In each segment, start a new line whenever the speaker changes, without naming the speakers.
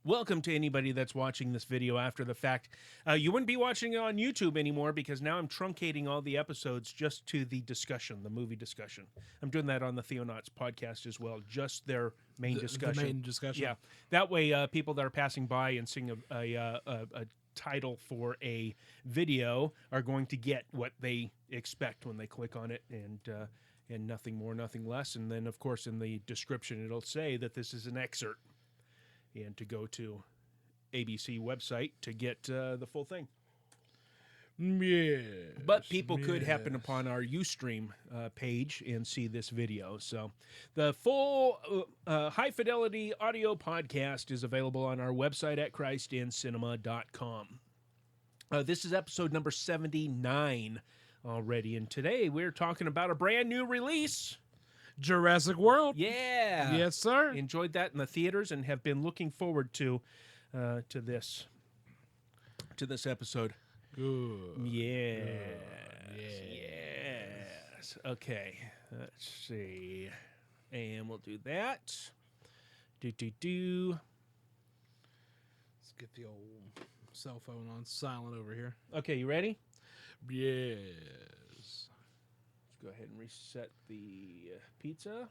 Welcome to anybody that's watching this video after the fact. You wouldn't be watching it on YouTube anymore because now I'm truncating all the episodes just to the discussion, the movie discussion. I'm doing that on the Theonauts podcast as well, just their main discussion.
The main discussion.
Yeah. That way, people that are passing by and seeing a title for a video are going to get what they expect when they click on it, and nothing more, nothing less. And then, of course, in the description, it'll say that this is an excerpt, and to go to ABC website to get the full thing.
Yes.
But people could happen upon our Ustream page and see this video. So the full high-fidelity audio podcast is available on our website at christincinema.com. This is episode number 79 already, and today we're talking about a brand new release.
Jurassic World.
Yeah.
Yes, sir.
Enjoyed that in the theaters and have been looking forward to this episode.
Good.
Yes.
Good.
Yes. Okay. Let's see. And we'll do that.
Let's get the old cell phone on silent over here.
Okay, you ready?
Yes.
Let's go ahead and reset the pizza.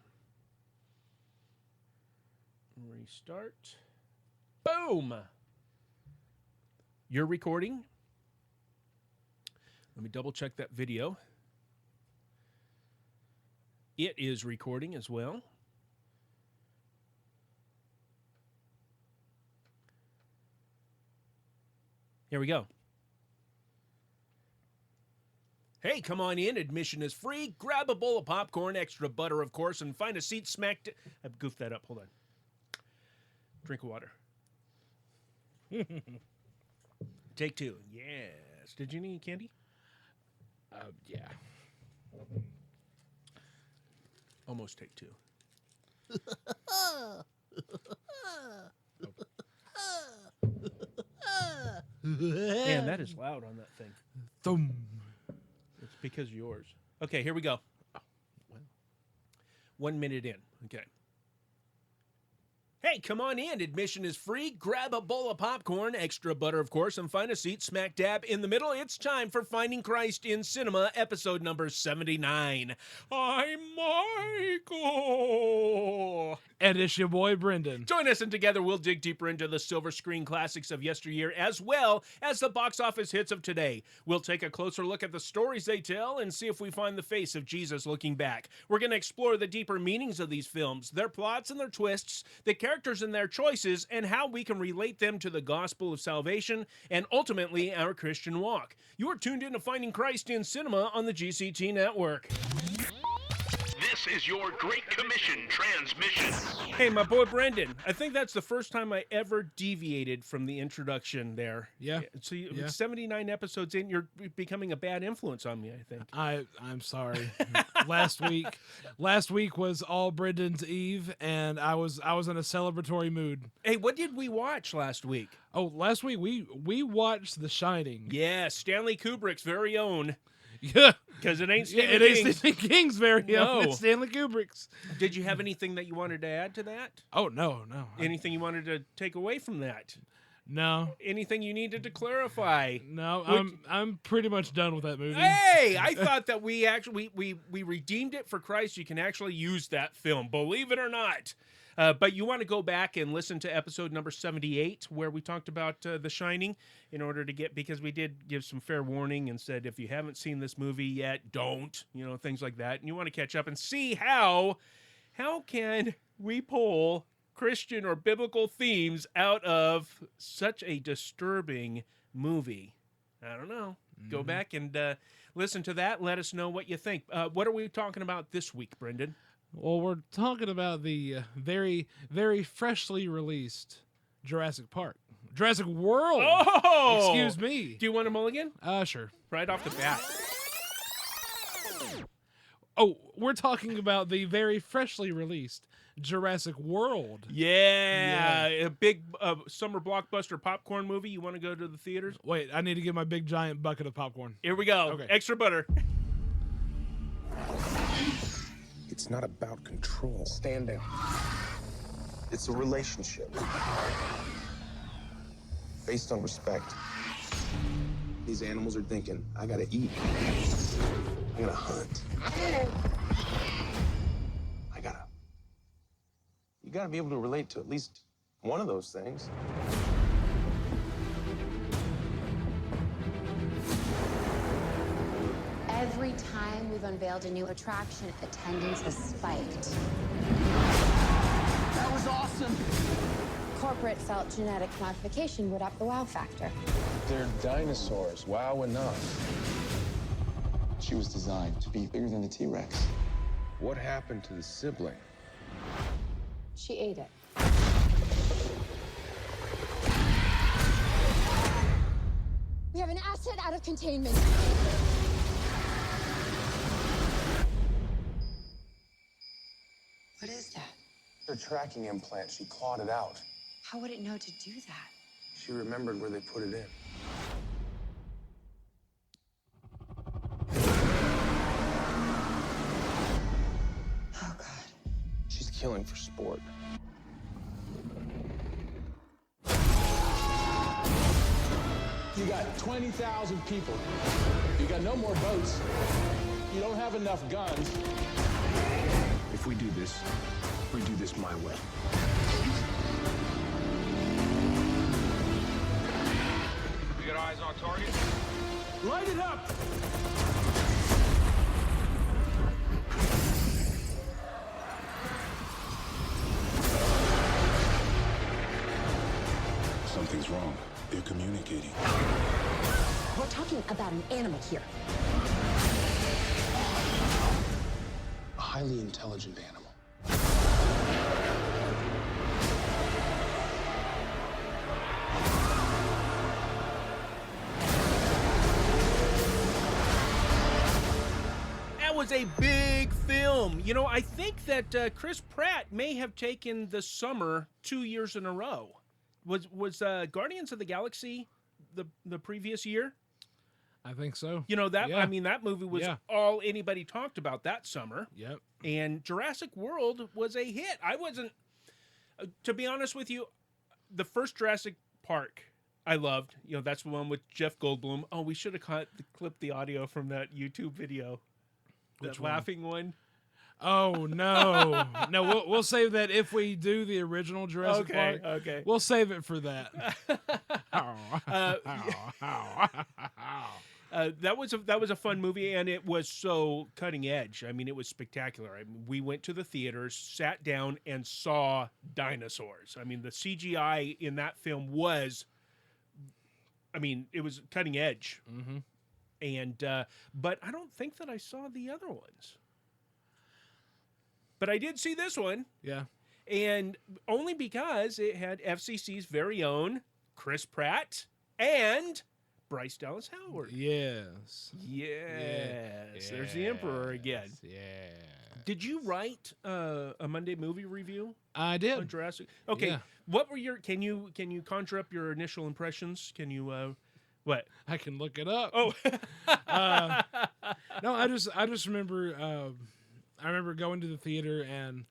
Restart. Boom! You're recording. Let me double check that video. It is recording as well. Here we go. Hey, come on in. Admission is free. Grab a bowl of popcorn, extra butter, of course, and find a seat smacked. I goofed that up. Hold on. Drink of water. Take two. Yes. Did you need candy?
Yeah.
Almost take two. Man, that is loud on that thing.
Thumb.
It's because of yours. Okay, here we go. 1 minute in. Okay. Hey, come on in. Admission is free. Grab a bowl of popcorn, extra butter, of course, and find a seat smack dab in the middle. It's time for Finding Christ in Cinema, episode number 79. I'm Michael.
And it's your boy, Brendan.
Join us, and together we'll dig deeper into the silver screen classics of yesteryear, as well as the box office hits of today. We'll take a closer look at the stories they tell and see if we find the face of Jesus looking back. We're going to explore the deeper meanings of these films, their plots and their twists, the characters and their choices, and how we can relate them to the gospel of salvation and ultimately our Christian walk. You are tuned in to Finding Christ in Cinema on the GCT Network.
This is your Great Commission transmission.
Hey, my boy Brendan, I think that's the first time I ever deviated from the introduction there.
Yeah.
So 79 episodes in, you're becoming a bad influence on me, I think.
I'm sorry. Last week was all Brendan's Eve, and I was in a celebratory mood.
Hey, what did we watch last week?
Oh, last week we watched The Shining.
Yeah, Stanley Kubrick's very own.
Yeah.
Because it ain't Stanley
It
King's.
ain't Stanley King's very
No.
own. It's Stanley Kubrick's.
Did you have anything that you wanted to add to that?
Oh, no.
Anything you wanted to take away from that?
No.
Anything you needed to clarify?
No, I'm pretty much done with that movie.
Hey, I thought that we actually we redeemed it for Christ. You can actually use that film, believe it or not. But you want to go back and listen to episode number 78, where we talked about The Shining, in order to because we did give some fair warning and said, if you haven't seen this movie yet, don't, things like that. And you want to catch up and see how can we pull Christian or biblical themes out of such a disturbing movie. I don't know. Go back and listen to that. Let us know what you think. What are we talking about this week, Brendan?
Well, we're talking about the very, very freshly released Jurassic World.
Oh!
Excuse me.
Do you want a mulligan?
Sure.
Right off the bat.
Oh, we're talking about the very freshly released Jurassic World.
Yeah. A big summer blockbuster popcorn movie. You want to go to the theaters?
Wait, I need to get my big giant bucket of popcorn.
Here we go.
Okay.
Extra butter.
It's not about control. Stand down. It's a relationship. based on respect. These animals are thinking, I gotta eat. I gotta hunt. You gotta be able to relate to at least one of those things.
Every time we've unveiled a new attraction, attendance has spiked.
That was awesome.
Corporate felt genetic modification would up the wow factor.
They're dinosaurs. Wow enough. She was designed to be bigger than the T-Rex. What happened to the sibling?
She ate it. We have an asset out of containment. What is that?
Her tracking implant, she clawed it out.
How would it know to do that?
She remembered where they put it in.
Oh, God.
She's killing for sport.
You got 20,000 people. You got no more boats. You don't have enough guns.
If we do this my way.
We got eyes on target.
Light it up!
Something's wrong. They're communicating.
We're talking about an animal here.
A highly intelligent animal.
That was a big film. You know, I think that Chris Pratt may have taken the summer 2 years in a row. Was Guardians of the Galaxy the previous year?
I think so.
You know that
Yeah.
I mean that movie was
Yeah.
all anybody talked about that summer.
Yep.
And Jurassic World was a hit. I wasn't to be honest with you, the first Jurassic Park I loved. You know, that's the one with Jeff Goldblum. Oh, we should have clipped the audio from that YouTube video.
Which
That
one?
laughing one.
Oh no, no. We'll save that if we do the original Jurassic
Okay,
Park.
okay.
We'll save it for that.
That was a fun movie, and it was so cutting edge. I mean, it was spectacular. I mean, we went to the theaters, sat down, and saw dinosaurs. I mean, the CGI in that film was, I mean, it was cutting edge.
Mm-hmm.
And but I don't think that I saw the other ones. But I did see this one,
Yeah.
and only because it had FCC's very own Chris Pratt and Bryce Dallas Howard.
Yes.
Yes, there's the Emperor again.
Yeah.
Did you write a Monday movie review
I
on
did.
Jurassic? Okay,
Yeah.
what were your? Can you conjure up your initial impressions? Can you what?
I can look it up.
Oh,
No, I just remember I remember going to the theater and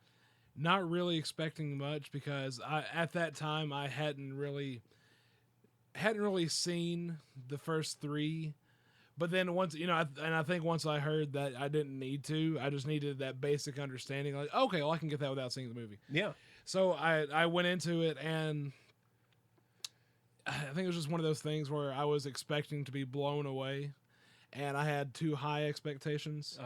not really expecting much because at that time I hadn't really seen the first three. But then once, I think once I heard that I didn't need to, I just needed that basic understanding. Like, okay, well, I can get that without seeing the movie.
yeah.
So I went into it, and I think it was just one of those things where I was expecting to be blown away, and I had too high expectations.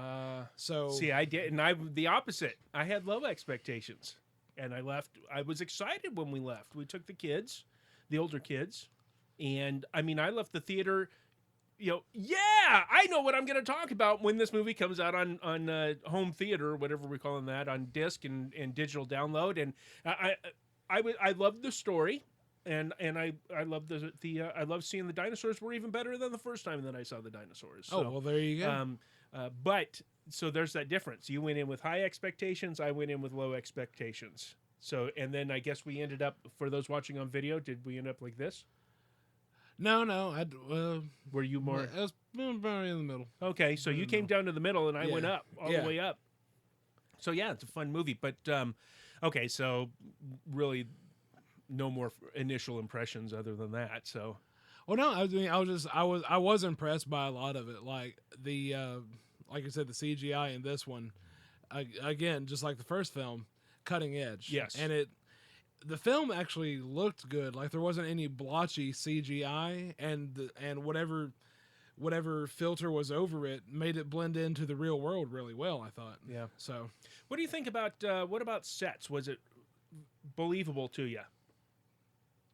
So
See, I did, and I the opposite. I had low expectations, and I left. I was excited when we left. We took the kids, the older kids, and I mean, I left the theater. You know, yeah, I know what I'm going to talk about when this movie comes out on home theater, whatever we're calling that, on disc and digital download. And I loved the story, and I loved I love seeing the dinosaurs were even better than the first time that I saw the dinosaurs. So,
well, there you go.
but so there's that difference. You went in with high expectations. I went in with low expectations. So, and then I guess we ended up, for those watching on video, did we end up like this?
No,
Were you more?
it was probably in the middle.
Okay, so you came down to the middle, and I went
Yeah.
up all
Yeah.
the way up. So yeah, it's a fun movie. But okay, so really, no more initial impressions other than that. So,
Well, no, I mean, I was impressed by a lot of it. Like like I said, the CGI in this one, again, just like the first film, cutting edge.
Yes.
And the film actually looked good. Like there wasn't any blotchy CGI, and whatever filter was over it made it blend into the real world really well, I thought.
Yeah.
So,
what do you think about what about sets? Was it believable to you?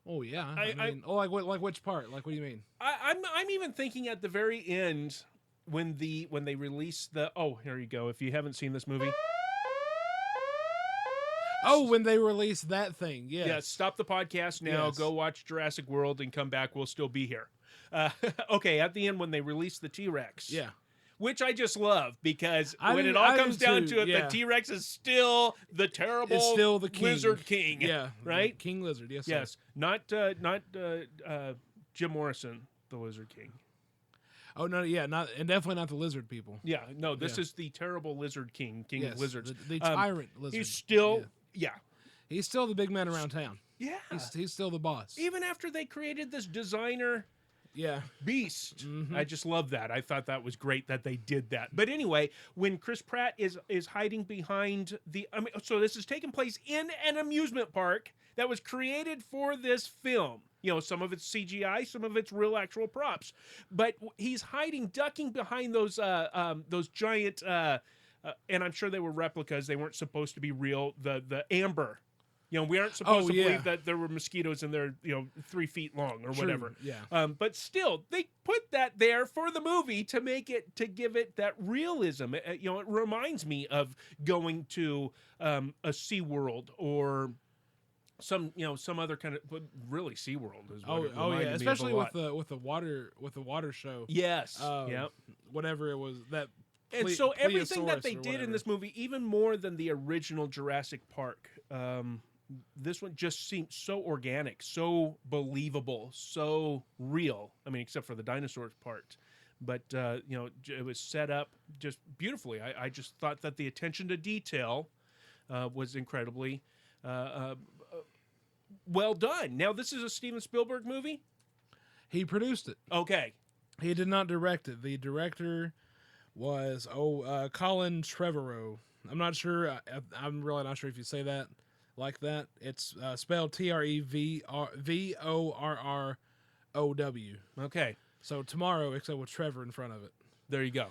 oh yeah. I mean, like which part? Like, what do you mean?
I'm even thinking at the very end when they release the here you go. If you haven't seen this movie,
Oh, when they released that thing, yes.
yeah, stop the podcast now.
Yes.
Go watch Jurassic World and come back. We'll still be here. Okay, at the end when they release the T-Rex,
Yeah.
which I just love because
I
when
do-
it all
I
comes
do
down
too,
to it,
yeah.
the T-Rex is still the terrible,
It's still the king.
lizard king.
Yeah.
right.
King Lizard, yes.
Yes,
Sir.
not Jim Morrison, the Lizard King.
Oh no, yeah, and definitely not the lizard people.
Yeah, no, this
Yeah.
is the terrible Lizard King, King
Yes,
of Lizards.
the tyrant lizard.
He's still, yeah.
He's still the big man around town.
Yeah.
He's still the boss.
Even after they created this designer
Yeah.
beast,
Mm-hmm.
I just love that. I thought that was great that they did that. But anyway, when Chris Pratt is hiding behind so this is taking place in an amusement park that was created for this film. You know, some of it's CGI, some of it's real actual props. But he's hiding, ducking behind those giant, and I'm sure they were replicas. They weren't supposed to be real. The amber. You know, we aren't supposed to
yeah.
believe that there were mosquitoes and they're 3 feet long or
True,
whatever.
yeah.
But still, they put that there for the movie to give it that realism. It reminds me of going to a SeaWorld or some other kind of, but really SeaWorld is what it
Oh
reminded
yeah,
me of
especially
a lot.
with the water show.
Yes.
Yep. Whatever it was that.
And so everything that
Plesiosaurus
they
or
did in
whatever.
this movie, even more than the original Jurassic Park, this one just seemed so organic, so believable, so real. I mean, except for the dinosaurs part. But, it was set up just beautifully. I just thought that the attention to detail was incredibly well done. Now, this is a Steven Spielberg movie?
He produced it.
Okay.
He did not direct it. The director was Colin Trevorrow. I'm not sure. I'm really not sure if you say that like that. It's spelled Trevorrow.
Okay.
So tomorrow, except with Trevor in front of it.
There you go.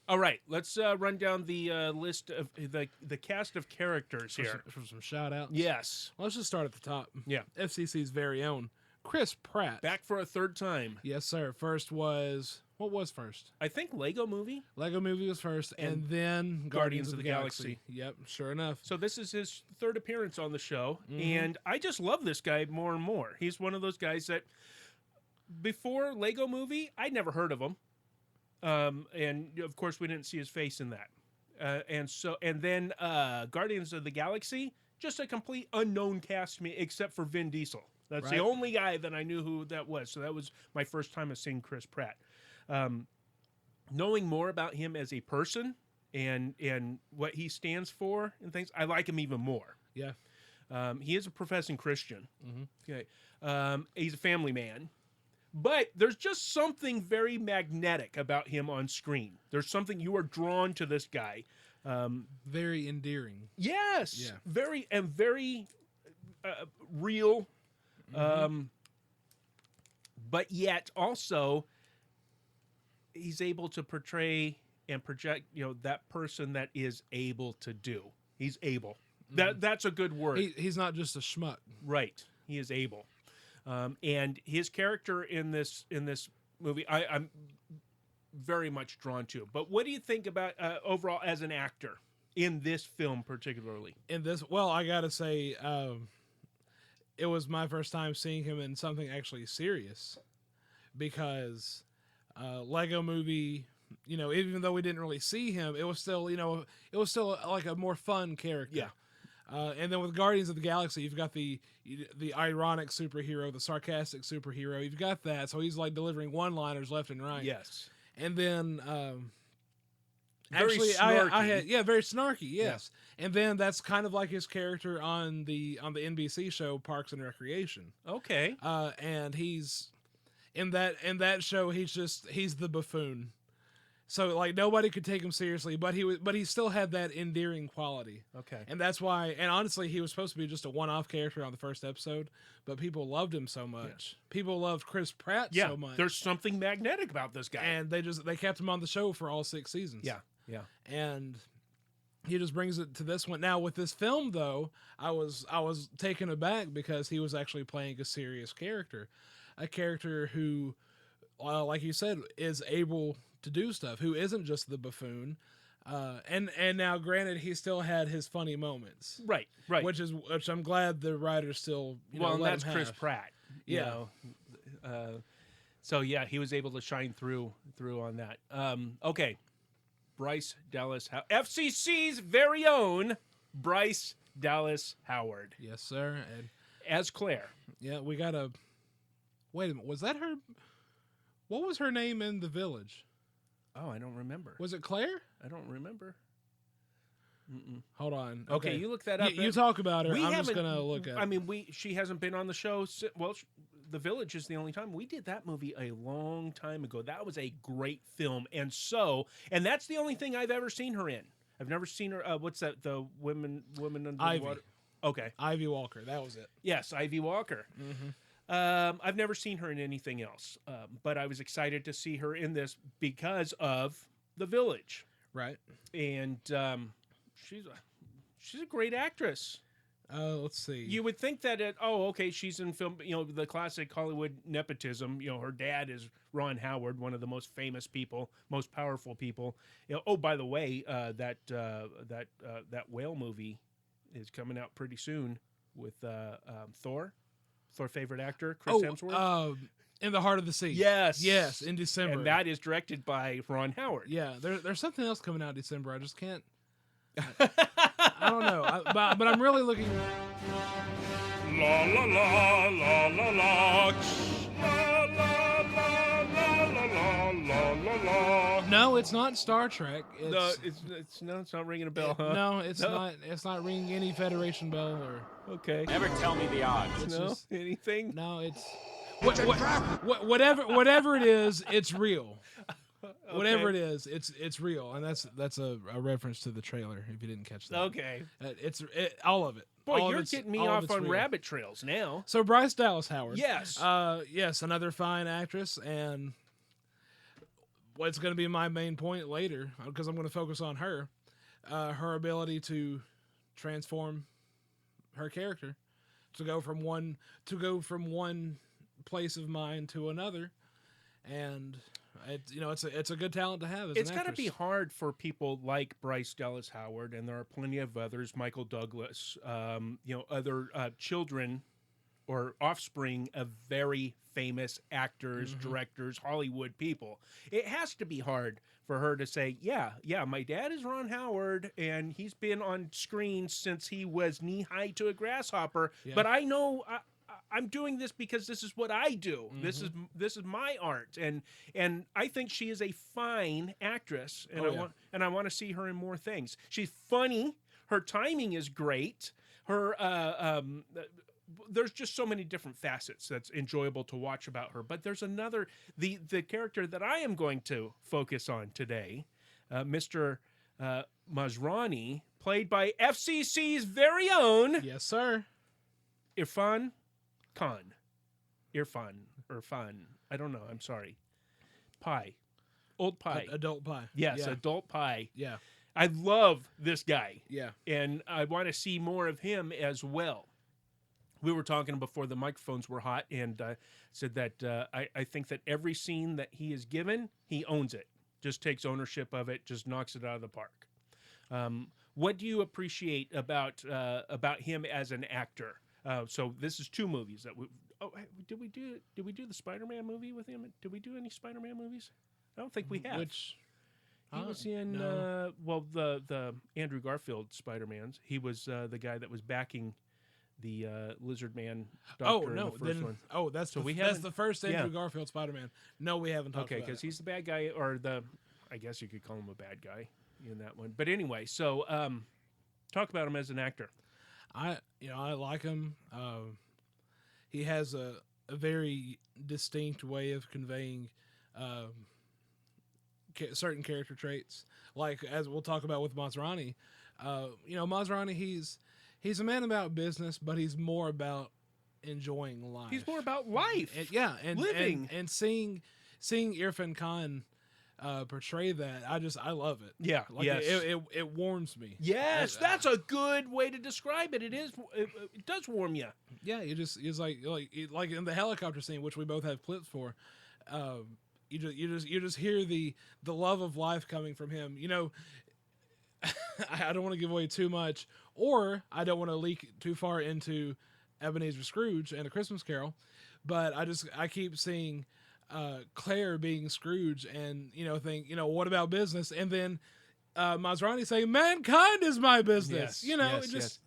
All right, let's run down the list of the cast of characters here.
For some shout outs.
Yes.
Let's just start at the top.
Yeah.
FCC's very own Chris Pratt.
Back for a third time.
Yes, sir. What was first?
I think Lego Movie.
Lego Movie was first, and then Guardians of the Galaxy. Yep, sure enough.
So this is his third appearance on the show, and I just love this guy more and more. He's one of those guys that before Lego Movie, I'd never heard of him. And of course we didn't see his face in that. And then Guardians of the Galaxy, just a complete unknown cast to me except for Vin Diesel. That's the
Right.
only guy that I knew who that was. So that was my first time of seeing Chris Pratt. Knowing more about him as a person and what he stands for and things, I like him even more.
Yeah.
He is a professing Christian. Okay. He's a family man. But there's just something very magnetic about him on screen. There's something, you are drawn to this guy.
Very endearing.
Yes.
Yeah.
Very real. But yet also he's able to portray and project, that person that is able to do. He's able. That's a good word.
He's not just a schmuck.
Right. He is able. And his character in this movie, I'm very much drawn to. But what do you think about overall as an actor in this film particularly?
I gotta say, it was my first time seeing him in something actually serious, because Lego Movie, even though we didn't really see him, it was still like a more fun character.
Yeah.
And then with Guardians of the Galaxy, you've got the ironic superhero, the sarcastic superhero. You've got that, so he's like delivering one-liners left and right.
Yes.
And then Actually,
snarky.
I had very snarky. Yes, and then that's kind of like his character on the NBC show Parks and Recreation.
Okay.
And he's in that show. He's the buffoon. So like nobody could take him seriously, but he still had that endearing quality.
Okay.
And that's why. And honestly, he was supposed to be just a one-off character on the first episode, but people loved him so much. Yeah. People loved Chris Pratt so much.
There's something magnetic about this guy,
and they kept him on the show for all 6 seasons.
Yeah. Yeah.
And he just brings it to this one. Now with this film though, I was taken aback because he was actually playing a serious character, a character who, like you said, is able to do stuff, who isn't just the buffoon. And now granted, he still had his funny moments.
Right.
Which I'm glad the writers still
and
let
that's
him
Chris
have.
Pratt. So yeah, he was able to shine through on that. Okay. Bryce Dallas FCC's very own Bryce Dallas Howard.
Yes, sir. And
as Claire.
Yeah, we got a. Wait a minute. Was that her? What was her name in The Village?
Oh, I don't remember.
Was it Claire?
I don't remember.
Hold on.
Okay, you look that up.
You talk about her. I'm just gonna look at.
I mean, she hasn't been on the show. Well, The Village is the only time we did that movie a long time ago. That was a great film, and that's the only thing I've ever seen her in. I've never seen her. What's that? The women under
Ivy.
the water. Okay,
Ivy Walker. That was it.
Yes, Ivy Walker. Mm-hmm. I've never seen her in anything else, but I was excited to see her in this because of The Village.
Right.
And she's a great actress.
Let's see.
You would think that she's in film, the classic Hollywood nepotism. Her dad is Ron Howard, one of the most famous people, most powerful people. By the way, that whale movie is coming out pretty soon with Thor favorite actor, Chris Hemsworth.
In the Heart of the Sea. Yes, in December.
And that is directed by Ron Howard.
Yeah, there's something else coming out in December. I just can't. I don't know, but I'm really looking.
La la la la la la. La la la la la la la.
No, it's not Star Trek.
It's not ringing a bell, huh?
No, it's not. It's not ringing any Federation bell or.
Okay.
Never tell me the odds.
Anything.
No, it's. Whatever it is, it's real. Okay. Whatever it is, it's real, and that's a reference to the trailer. If you didn't catch that,
okay,
all of it.
Boy, you're getting me off on rabbit trails now.
So Bryce Dallas Howard,
yes,
yes, another fine actress, and what's going to be my main point later, because I'm going to focus on her ability to transform her character to go from one place of mind to another, and. It's a good talent to have.
It's got to be hard for people like Bryce Dallas Howard, and there are plenty of others, Michael Douglas, other children or offspring of very famous actors, directors, Hollywood people. It has to be hard for her to say, yeah, my dad is Ron Howard, and he's been on screen since he was knee-high to a grasshopper, but I know... I'm doing this because this is what I do. Mm-hmm. This is my art, and I think she is a fine actress, and I want to see her in more things. She's funny. Her timing is great. Her there's just so many different facets that's enjoyable to watch about her. But there's another the character that I am going to focus on today, Mr. Masrani, played by FCC's very own Irfan Khan. I don't know. I'm sorry. Old Pie.
Adult Pie.
Yes, Adult Pie.
Yeah.
I love this guy.
Yeah.
And I want to see more of him as well. We were talking before the microphones were hot, and said that I think that every scene that he is given, he owns it. Just takes ownership of it, just knocks it out of the park. What do you appreciate about him as an actor? So this is 2 movies that did we do the Spider-Man movie with him? Did we do any Spider-Man movies? I don't think we have. He was in the Andrew Garfield Spider-Mans. He was the guy that was backing the Lizard Man doctor in the first one.
Oh, that's the first Andrew Garfield Spider-Man. No, we haven't talked about it.
Okay, because he's the bad guy, or I guess you could call him a bad guy. in that one. But anyway, so talk about him as an actor.
I like him. He has a very distinct way of conveying certain character traits. Like, as we'll talk about with Masrani, Masrani, he's a man about business, but he's more about enjoying life.
He's more about life.
And
living.
And seeing Irfan Khan portray that, I love it.
Yeah, yes.
It warms me.
Yes, that's a good way to describe it. It does warm you.
Yeah, it's like in the helicopter scene, which we both have clips for. You just hear the love of life coming from him. I don't want to give away too much, or I don't want to leak too far into Ebenezer Scrooge and A Christmas Carol, but I keep seeing Claire being Scrooge, and think, what about business? And then Masrani saying, "Mankind is my business."
Yes.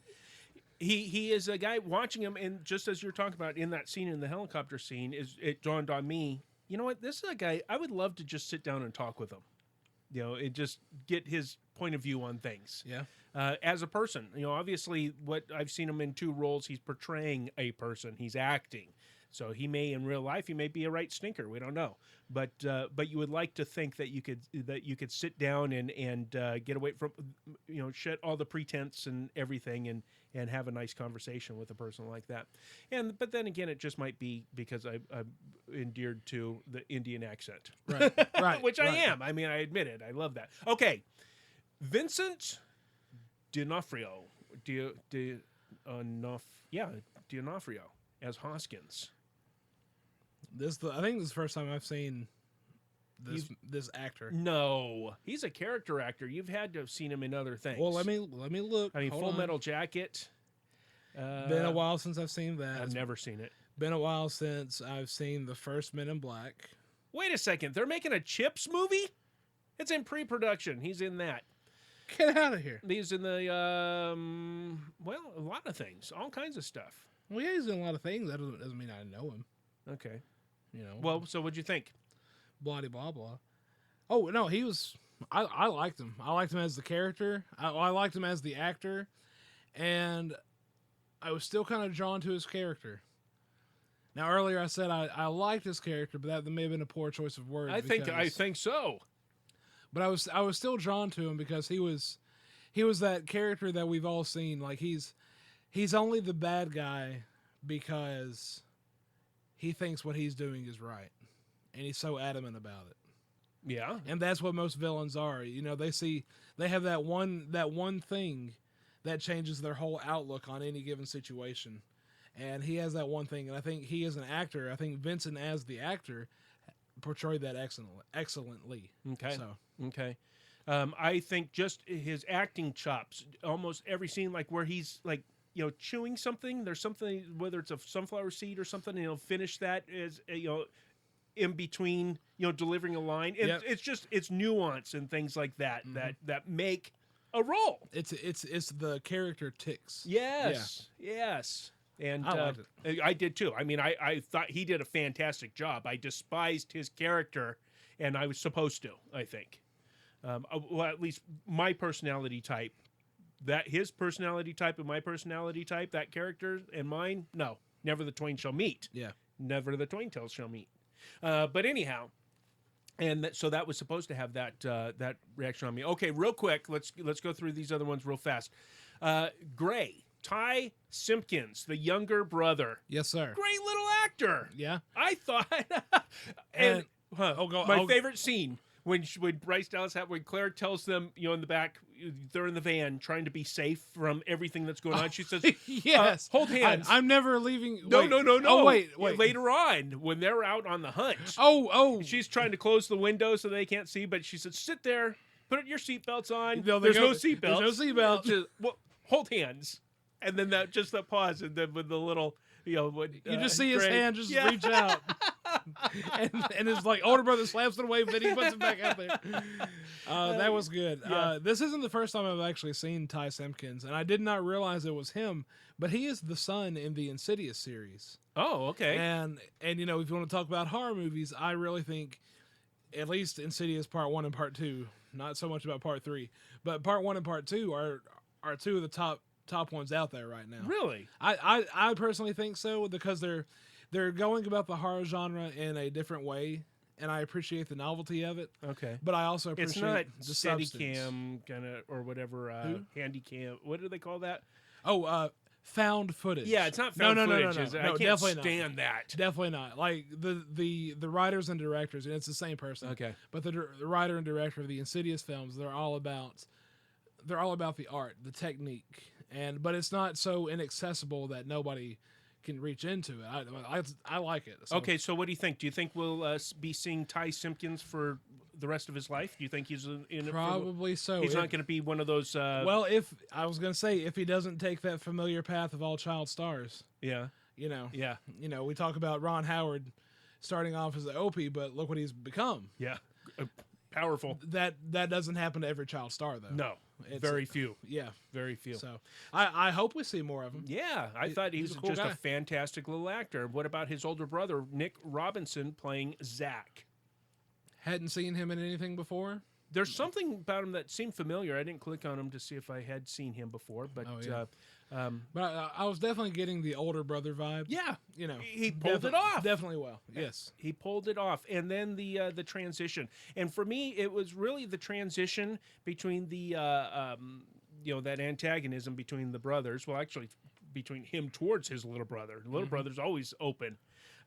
He is a guy watching him, and just as you're talking about in that scene, in the helicopter scene, it dawned on me. You know what? This is a guy I would love to just sit down and talk with him. And just get his point of view on things.
Yeah.
As a person, obviously, what I've seen him in 2 roles, he's portraying a person. He's acting. So he may, in real life, he may be a right stinker. We don't know, but you would like to think that you could sit down and get away from, shed all the pretense and everything, and have a nice conversation with a person like that. But then again, it just might be because I'm endeared to the Indian accent,
right,
which I am. I mean, I admit it. I love that. Okay, Vincent D'Onofrio, D'Onofrio as Hoskins.
I think this is the first time I've seen this actor.
No, he's a character actor. You've had to have seen him in other things.
Well, let me look.
I mean,
Hold
Full
on.
Metal Jacket.
Been a while since I've seen that.
I've never seen it.
Been a while since I've seen the first Men in Black.
Wait a second. They're making a Chips movie? It's in pre-production. He's in that.
Get out of here.
He's in the, a lot of things. All kinds of stuff.
Well, yeah, he's doing a lot of things. That doesn't mean I know him.
Okay.
You know.
Well, so what'd you think?
Blah, blah, blah. Oh, no, he was... I liked him. I liked him as the character. I liked him as the actor. And I was still kind of drawn to his character. Now, earlier I said I liked his character, but that may have been a poor choice of words.
I think so.
But I was still drawn to him because he was that character that we've all seen. Like, he's only the bad guy because he thinks what he's doing is right. And he's so adamant about it.
Yeah.
And that's what most villains are. You know, they have that one thing that changes their whole outlook on any given situation. And he has that one thing. And I think he is an actor. I think Vincent as the actor portrayed that excellently.
Okay.
So.
Okay. I think just his acting chops, almost every scene, like where he's like, chewing something, there's something, whether it's a sunflower seed or something, and he'll finish that as, in between, delivering a line. And
Yep.
it's nuance and things like that, mm-hmm. that make a role.
It's the character ticks.
Yes. Yeah. Yes. And
I liked it.
I did too. I mean, I thought he did a fantastic job. I despised his character, and I was supposed to, I think. Well, at least my personality type, that his personality type and my personality type, that character and mine, no, never the twain shall meet.
Yeah.
Never the twain tales shall meet. But anyhow, and so that was supposed to have that reaction on me. Okay, real quick, let's go through these other ones real fast. Gray. Ty Simpkins, the younger brother.
Yes, sir.
Great little actor.
Yeah.
I thought. My favorite scene when Bryce Dallas Howard, when Claire tells them, in the back, they're in the van trying to be safe from everything that's going on. She says,
"Yes,
hold hands.
I'm never leaving."
No.
Oh, wait.
Later on, when they're out on the hunt.
Oh.
She's trying to close the window so they can't see, but she said, "Sit there. Put your seatbelts on."
No,
there's no seatbelts.
There's no seatbelt.
Just, hold hands. And then that pause, and then with the little, you
just see his hand just reach out, and his older brother slaps it away, but then he puts it back out there. That was good.
Yeah.
This isn't the first time I've actually seen Ty Simpkins, and I did not realize it was him. But he is the son in the Insidious series.
Oh, okay.
And if you want to talk about horror movies, I really think at least Insidious Part 1 and Part 2 not so much about part 3, but part 1 and part 2 are two of the top ones out there right now.
Really?
I personally think so, because they're going about the horror genre in a different way, and I appreciate the novelty of it.
Okay.
But I also appreciate
It's not
the
steady
substance.
cam kind of or whatever handy cam. What do they call that?
Oh, found footage.
Yeah, it's not found
no,
footage.
No,
I can't
definitely
stand that.
Definitely not. Like the writers and directors, and it's the same person.
Okay.
But the writer and director of the Insidious films, they're all about the art, the technique, but it's not so inaccessible that nobody can reach into it. I like it. So.
Okay, so what do you think? Do you think we'll be seeing Ty Simpkins for the rest of his life? Do you think he's in
Probably so.
He's not going to be one of those.
Well, if I was going to say, if he doesn't take that familiar path of all child stars,
yeah,
yeah, we talk about Ron Howard starting off as the Opie, but look what he's become.
yeah, powerful.
That doesn't happen to every child star, though.
No,
It's
very few.
Yeah,
Very few.
so I hope we see more of him.
Yeah, I thought he
he's
was
a cool
just
guy.
a fantastic little actor. What about his older brother, Nick Robinson, playing Zach?
Hadn't seen him in anything before.
There's something about him that seemed familiar. I didn't click on him to see if I had seen him before, but
Oh, yeah. But I was definitely getting the older brother vibe.
yeah,
He
pulled it off.
Definitely well. Yes.
He pulled it off, and then the transition. And for me, it was really the transition between the that antagonism between the brothers. Well, actually, between him towards his little brother. The little brother's always open,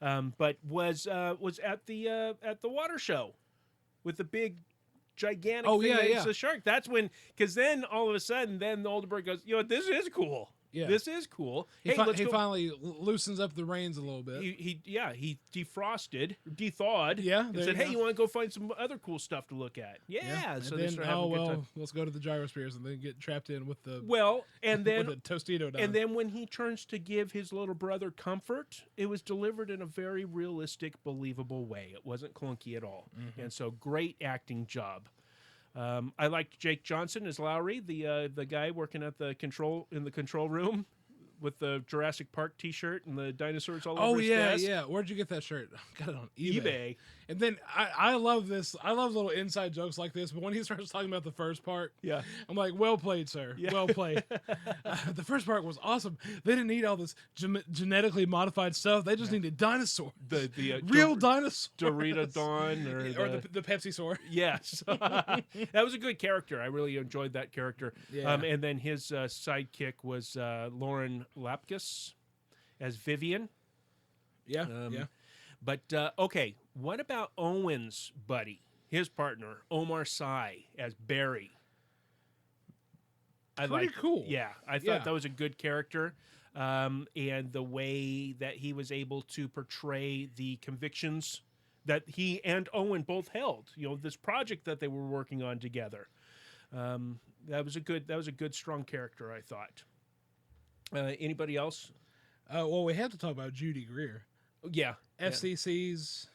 but was at the water show with the big. Gigantic thing that eats the shark. That's when, because then all of a sudden, then the older brother goes, this is cool.
Yeah.
This is cool.
He finally loosens up the reins a little bit.
He defrosted, thawed.
Yeah,
And
there
said,
you
hey,
go.
you want to go find some other cool stuff to look at? Yeah.
And
So they
then,
started having a good time.
let's go to the gyrospheres and then get trapped in with the
And then
with the Tostito down.
and then when he turns to give his little brother comfort, it was delivered in a very realistic, believable way. It wasn't clunky at all. And so great acting job. I liked Jake Johnson as Lowry, the guy working at the control room with the Jurassic Park T-shirt and the dinosaurs all over his desk.
yeah. Where'd you get that shirt? Got it on eBay.
eBay.
And then I love this. I love little inside jokes like this. But when he starts talking about the first part,
Yeah.
I'm like, well played, sir.
Yeah.
Well played. The first part was awesome. They didn't need all this genetically modified stuff. They just needed dinosaurs.
The
real dinosaurs.
Dorita Dawn
or the Pepsi Sore.
Yes, that was a good character. I really enjoyed that character.
Yeah.
And then his sidekick was Lauren Lapkus as Vivian.
Yeah. Yeah.
But okay, what about Owen's buddy, his partner, Omar Sy as Barry?
Pretty cool.
Yeah, I thought that was a good character, and the way that he was able to portray the convictions that he and Owen both held. This project that they were working on together. That was a good, strong character, I thought. Anybody else?
Well, we have to talk about Judy Greer.
Yeah.
FCC's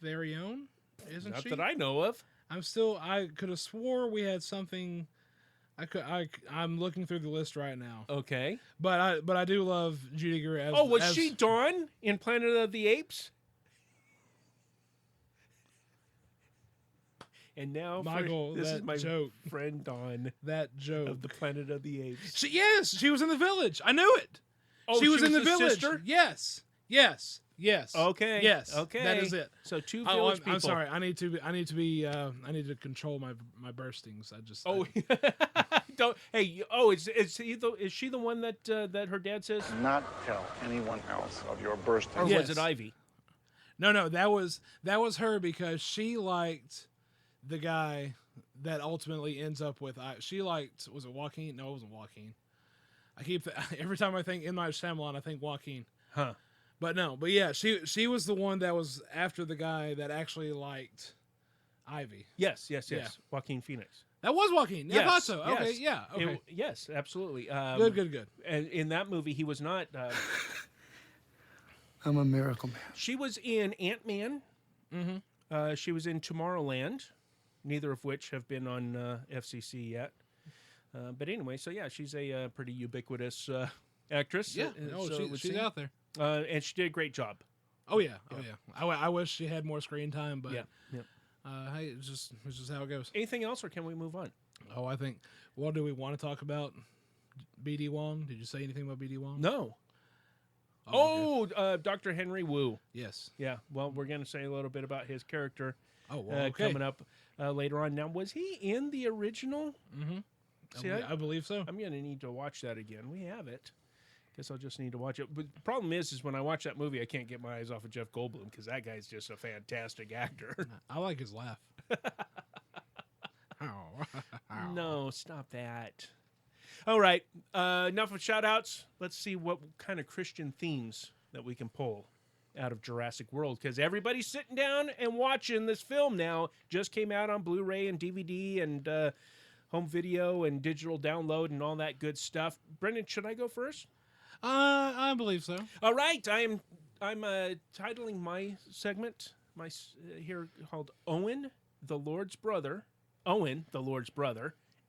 very own, isn't
Not
she?
that I know of.
I could have swore we had something. I'm looking through the list right now.
Okay.
But I do love Judy Greer as
Was she Dawn in Planet of the Apes? And now,
Michael,
this is
that
my
joke.
friend Dawn
that joke
of the Planet of the Apes.
she was in the village. I knew it.
Oh,
she was in the village.
sister?
Yes.
Okay.
Yes.
Okay.
That is it.
So two
Oh,
village people.
I'm sorry. I need to control my burstings.
Oh, don't. Hey. Is she the one that her dad says?
Not tell anyone else of your bursting.
Or
Yes.
was it Ivy?
No, that was her because she liked the guy that ultimately ends up with. She liked. Was it Joaquin? No, it wasn't Joaquin. I keep every time I think M. Night Shyamalan, I think Joaquin.
Huh.
But yeah, she was the one that was after the guy that actually liked Ivy.
Yes.
Yeah.
Joaquin Phoenix.
That was Joaquin. Yeah, I thought so.
yes.
Okay, yeah. Okay.
Yes, absolutely.
Good.
And in that movie, he was not.
I'm a miracle man.
She was in Ant-Man.
Mm-hmm.
She was in Tomorrowland, neither of which have been on FCC yet. But anyway, so yeah, she's a pretty ubiquitous actress.
Yeah. She's out there.
And she did a great job.
Oh yeah. I wish she had more screen time, but
Yeah.
Hey, it's just how it goes.
Anything else, or can we move on?
Oh, I think. What do we want to talk about? BD Wong. Did you say anything about BD Wong?
No.
okay.
Dr. Henry Wu.
Yes.
Yeah. Well, we're going to say a little bit about his character
Oh, well, okay.
coming up later on. Now, was he in the original?
Mm-hmm.
See,
I believe so.
I'm going to need to watch that again. We have it. Guess I'll just need to watch it. But the problem is when I watch that movie, I can't get my eyes off of Jeff Goldblum because that guy's just a fantastic actor.
I like his laugh.
No, stop that. All right. Enough of shout-outs. Let's see what kind of Christian themes that we can pull out of Jurassic World, because everybody's sitting down and watching this film now. Just came out on Blu-ray and DVD and home video and digital download and all that good stuff. Brendan, should I go first?
I believe so.
All right. I'm titling my segment here called Owen, the Lord's Brother,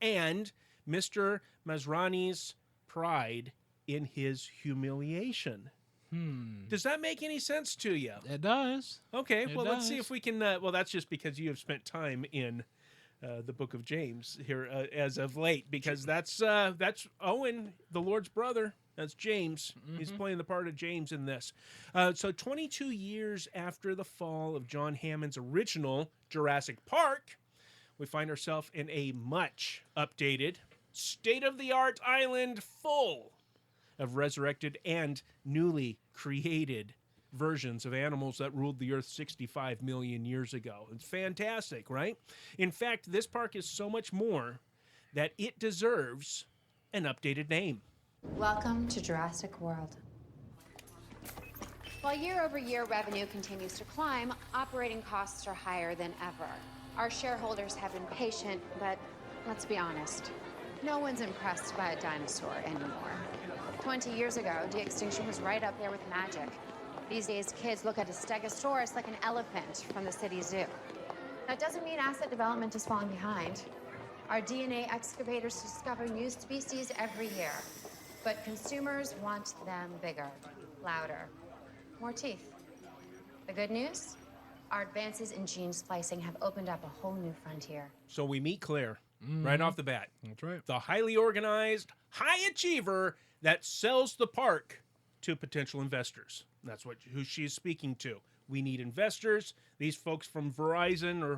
and Mr. Masrani's pride in his humiliation. Does that make any sense to you?
It does.
Okay,
It
well, let's see
does.
if we can. Well, that's just because you have spent time in the book of James here as of late, because that's Owen, the Lord's brother. That's James. He's playing the part of James in this. So 22 years after the fall of John Hammond's original Jurassic Park, we find ourselves in a much updated, state-of-the-art island full of resurrected and newly created versions of animals that ruled the earth 65 million years ago. It's fantastic, right? In fact, this park is so much more that it deserves an updated name.
Welcome to Jurassic World. While year-over-year revenue continues to climb, operating costs are higher than ever. Our shareholders have been patient, but let's be honest, no one's impressed by a dinosaur anymore. 20 years ago, de-extinction was right up there with magic. These days, kids look at a stegosaurus like an elephant from the city zoo. That doesn't mean asset development is falling behind. Our DNA excavators discover new species every year, but consumers want them bigger, louder, more teeth. The good news? Our advances in gene splicing have opened up a whole new frontier.
So we meet Claire right off the bat.
That's right.
The highly organized, high achiever that sells the park to potential investors. That's who she's speaking to. We need investors. These folks from Verizon or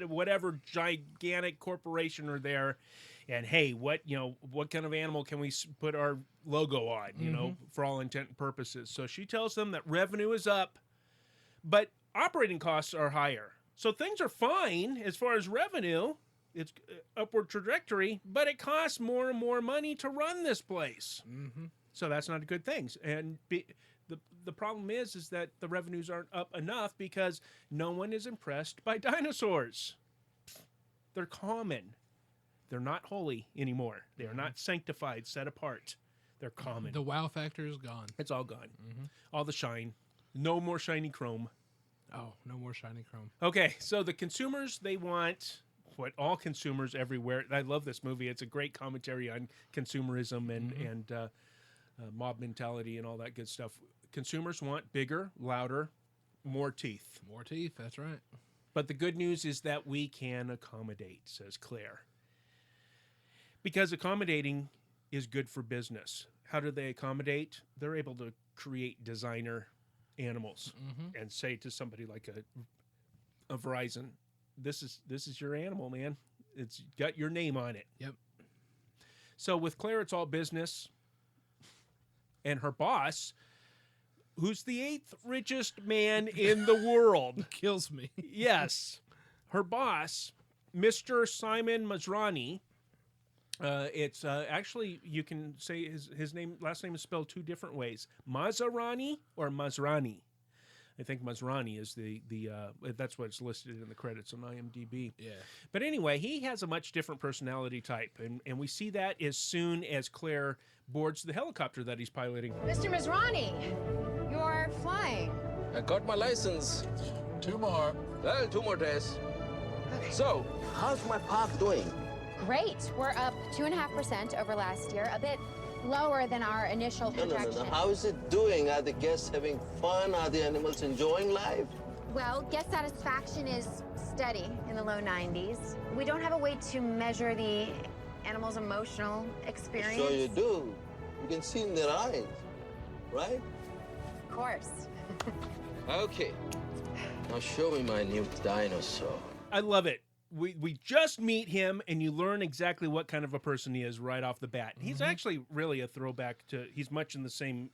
whatever gigantic corporation are there. And hey, what kind of animal can we put our logo on, you know, for all intent and purposes? So she tells them that revenue is up, but operating costs are higher. So things are fine as far as revenue. It's upward trajectory, but it costs more and more money to run this place. So that's not a good thing. And the problem is that the revenues aren't up enough because no one is impressed by dinosaurs. They're common. They're not holy anymore. They are not sanctified, set apart. They're common.
The wow factor is gone.
It's all gone. All the shine. No more shiny chrome.
Oh, no more shiny chrome.
Okay, so the consumers, they want what all consumers everywhere. I love this movie. It's a great commentary on consumerism and mob mentality and all that good stuff. Consumers want bigger, louder, more teeth.
More teeth, that's right.
But the good news is that we can accommodate, says Claire. Because accommodating is good for business. How do they accommodate? They're able to create designer animals and say to somebody like a Verizon, this is your animal, man. It's got your name on it.
Yep.
So with Claire, it's all business. And her boss, who's the 8th richest man in the world.
Kills me.
Yes. Her boss, Mr. Simon Masrani. It's actually, you can say his last name is spelled two different ways. Masrani or Masrani. I think Masrani is the that's what's listed in the credits on IMDb.
Yeah.
But anyway, he has a much different personality type, and we see that as soon as Claire boards the helicopter that he's piloting.
Mr. Masrani, you're flying.
I got my license.
2 more.
Well, 2 more days. So, how's my park doing?
Great. We're up 2.5% over last year, a bit lower than our initial projection.
No. How is it doing? Are the guests having fun? Are the animals enjoying life?
Well, guest satisfaction is steady in the low 90s. We don't have a way to measure the animal's emotional experience.
Sure you do. You can see in their eyes, right?
Of course.
Okay. Now show me my new dinosaur.
I love it. We just meet him, and you learn exactly what kind of a person he is right off the bat. He's actually really a throwback to. He's much in the same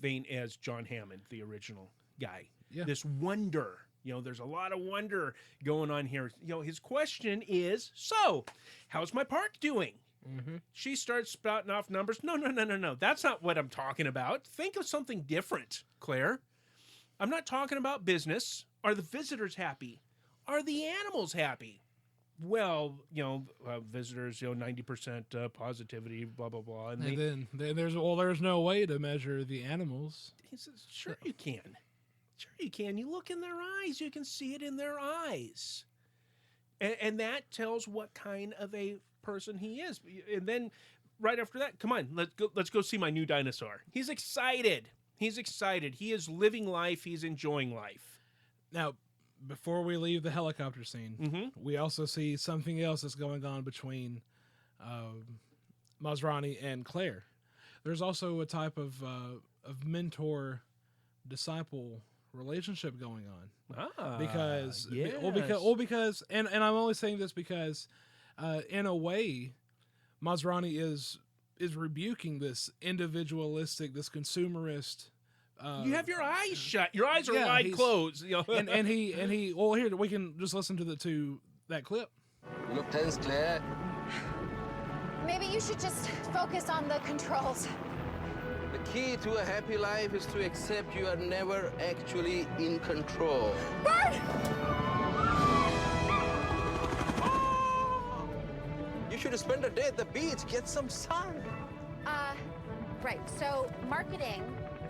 vein as John Hammond, the original guy.
Yeah.
This wonder. There's a lot of wonder going on here. His question is, so, how's my park doing? She starts spouting off numbers. No. That's not what I'm talking about. Think of something different, Claire. I'm not talking about business. Are the visitors happy? Are the animals happy? Well, visitors, 90% positivity, blah, blah, blah.
And then there's no way to measure the animals.
He says, sure you can. Sure you can. You look in their eyes. You can see it in their eyes. And that tells what kind of a person he is. And then right after that, come on, let's go see my new dinosaur. He's excited. He's excited. He is living life. He's enjoying life.
Now, before we leave the helicopter scene, we also see something else that's going on between Masrani and Claire. There's also a type of mentor-disciple relationship going on. Because and I'm only saying this because in a way, Masrani is rebuking this individualistic, this consumerist.
You have your eyes shut. Your eyes are wide closed.
and he. Well, here we can just listen to that clip.
You look tense, Claire.
Maybe you should just focus on the controls.
The key to a happy life is to accept you are never actually in control.
Bert!
You should spend a day at the beach, get some sun.
Right. So marketing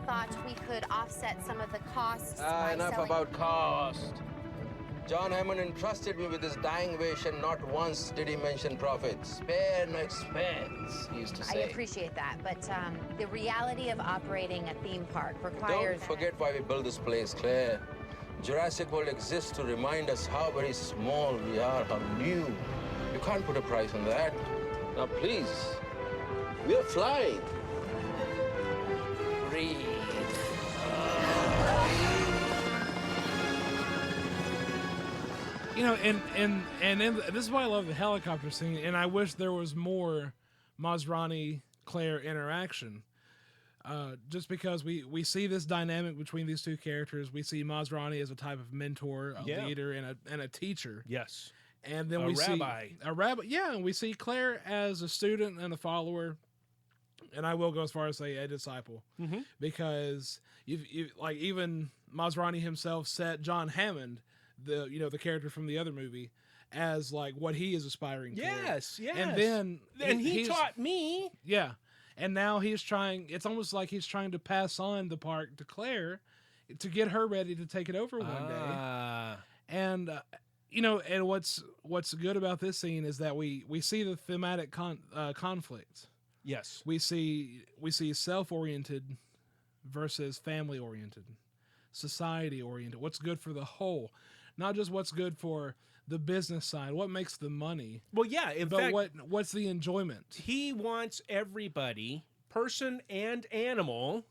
thought we could offset some of the costs by
Enough
selling...
about cost. John Hammond entrusted me with his dying wish, and not once did he mention profit. Spare no expense, he used to say.
I appreciate that, but the reality of operating a theme park requires...
Don't forget why we built this place, Claire. Jurassic World exists to remind us how very small we are, how new. You can't put a price on that. Now, please, we're flying. Breathe.
This is why I love the helicopter scene, and I wish there was more Masrani-Claire interaction. Just because we see this dynamic between these two characters, we see Masrani as a type of mentor, a leader, and a teacher.
Yes.
And then
a
we
rabbi.
see a rabbi. Yeah, and we see Claire as a student and a follower, and I will go as far as say a disciple, because you like even Masrani himself set John Hammond, the character from the other movie, as like what he is aspiring to.
Yes.
And then
he taught me.
Yeah, and now he's trying. It's almost like he's trying to pass on the park to Claire, to get her ready to take it over one day. And and what's good about this scene is that we see the thematic conflict.
Yes.
We see self-oriented versus family-oriented, society-oriented. What's good for the whole, not just what's good for the business side. What makes the money?
Well, yeah. In
but
fact,
what's the enjoyment?
He wants everybody, person and animal,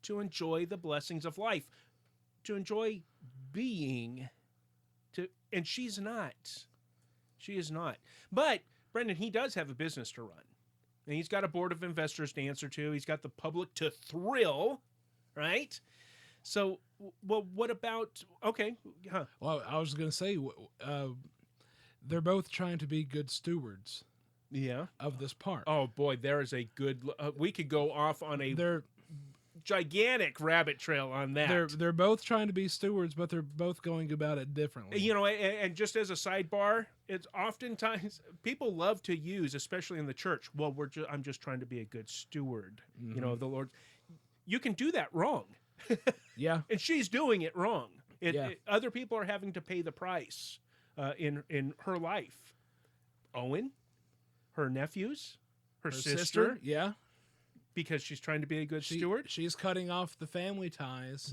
to enjoy the blessings of life, to enjoy being. And she's not. She is not. But, Brendan, he does have a business to run. And he's got a board of investors to answer to. He's got the public to thrill, right? So, well, what about... Okay. Huh.
Well, I was going to say, they're both trying to be good stewards of this park.
Oh, boy, there is a good... we could go off on a... gigantic rabbit trail on that.
They're both trying to be stewards, but they're both going about it differently.
And just as a sidebar, it's oftentimes people love to use, especially in the church. Well, I'm just trying to be a good steward, of the Lord. You can do that wrong.
Yeah,
and she's doing it wrong. Other people are having to pay the price in her life. Owen, her nephews, her sister.
Yeah.
Because she's trying to be a good steward?
She's cutting off the family ties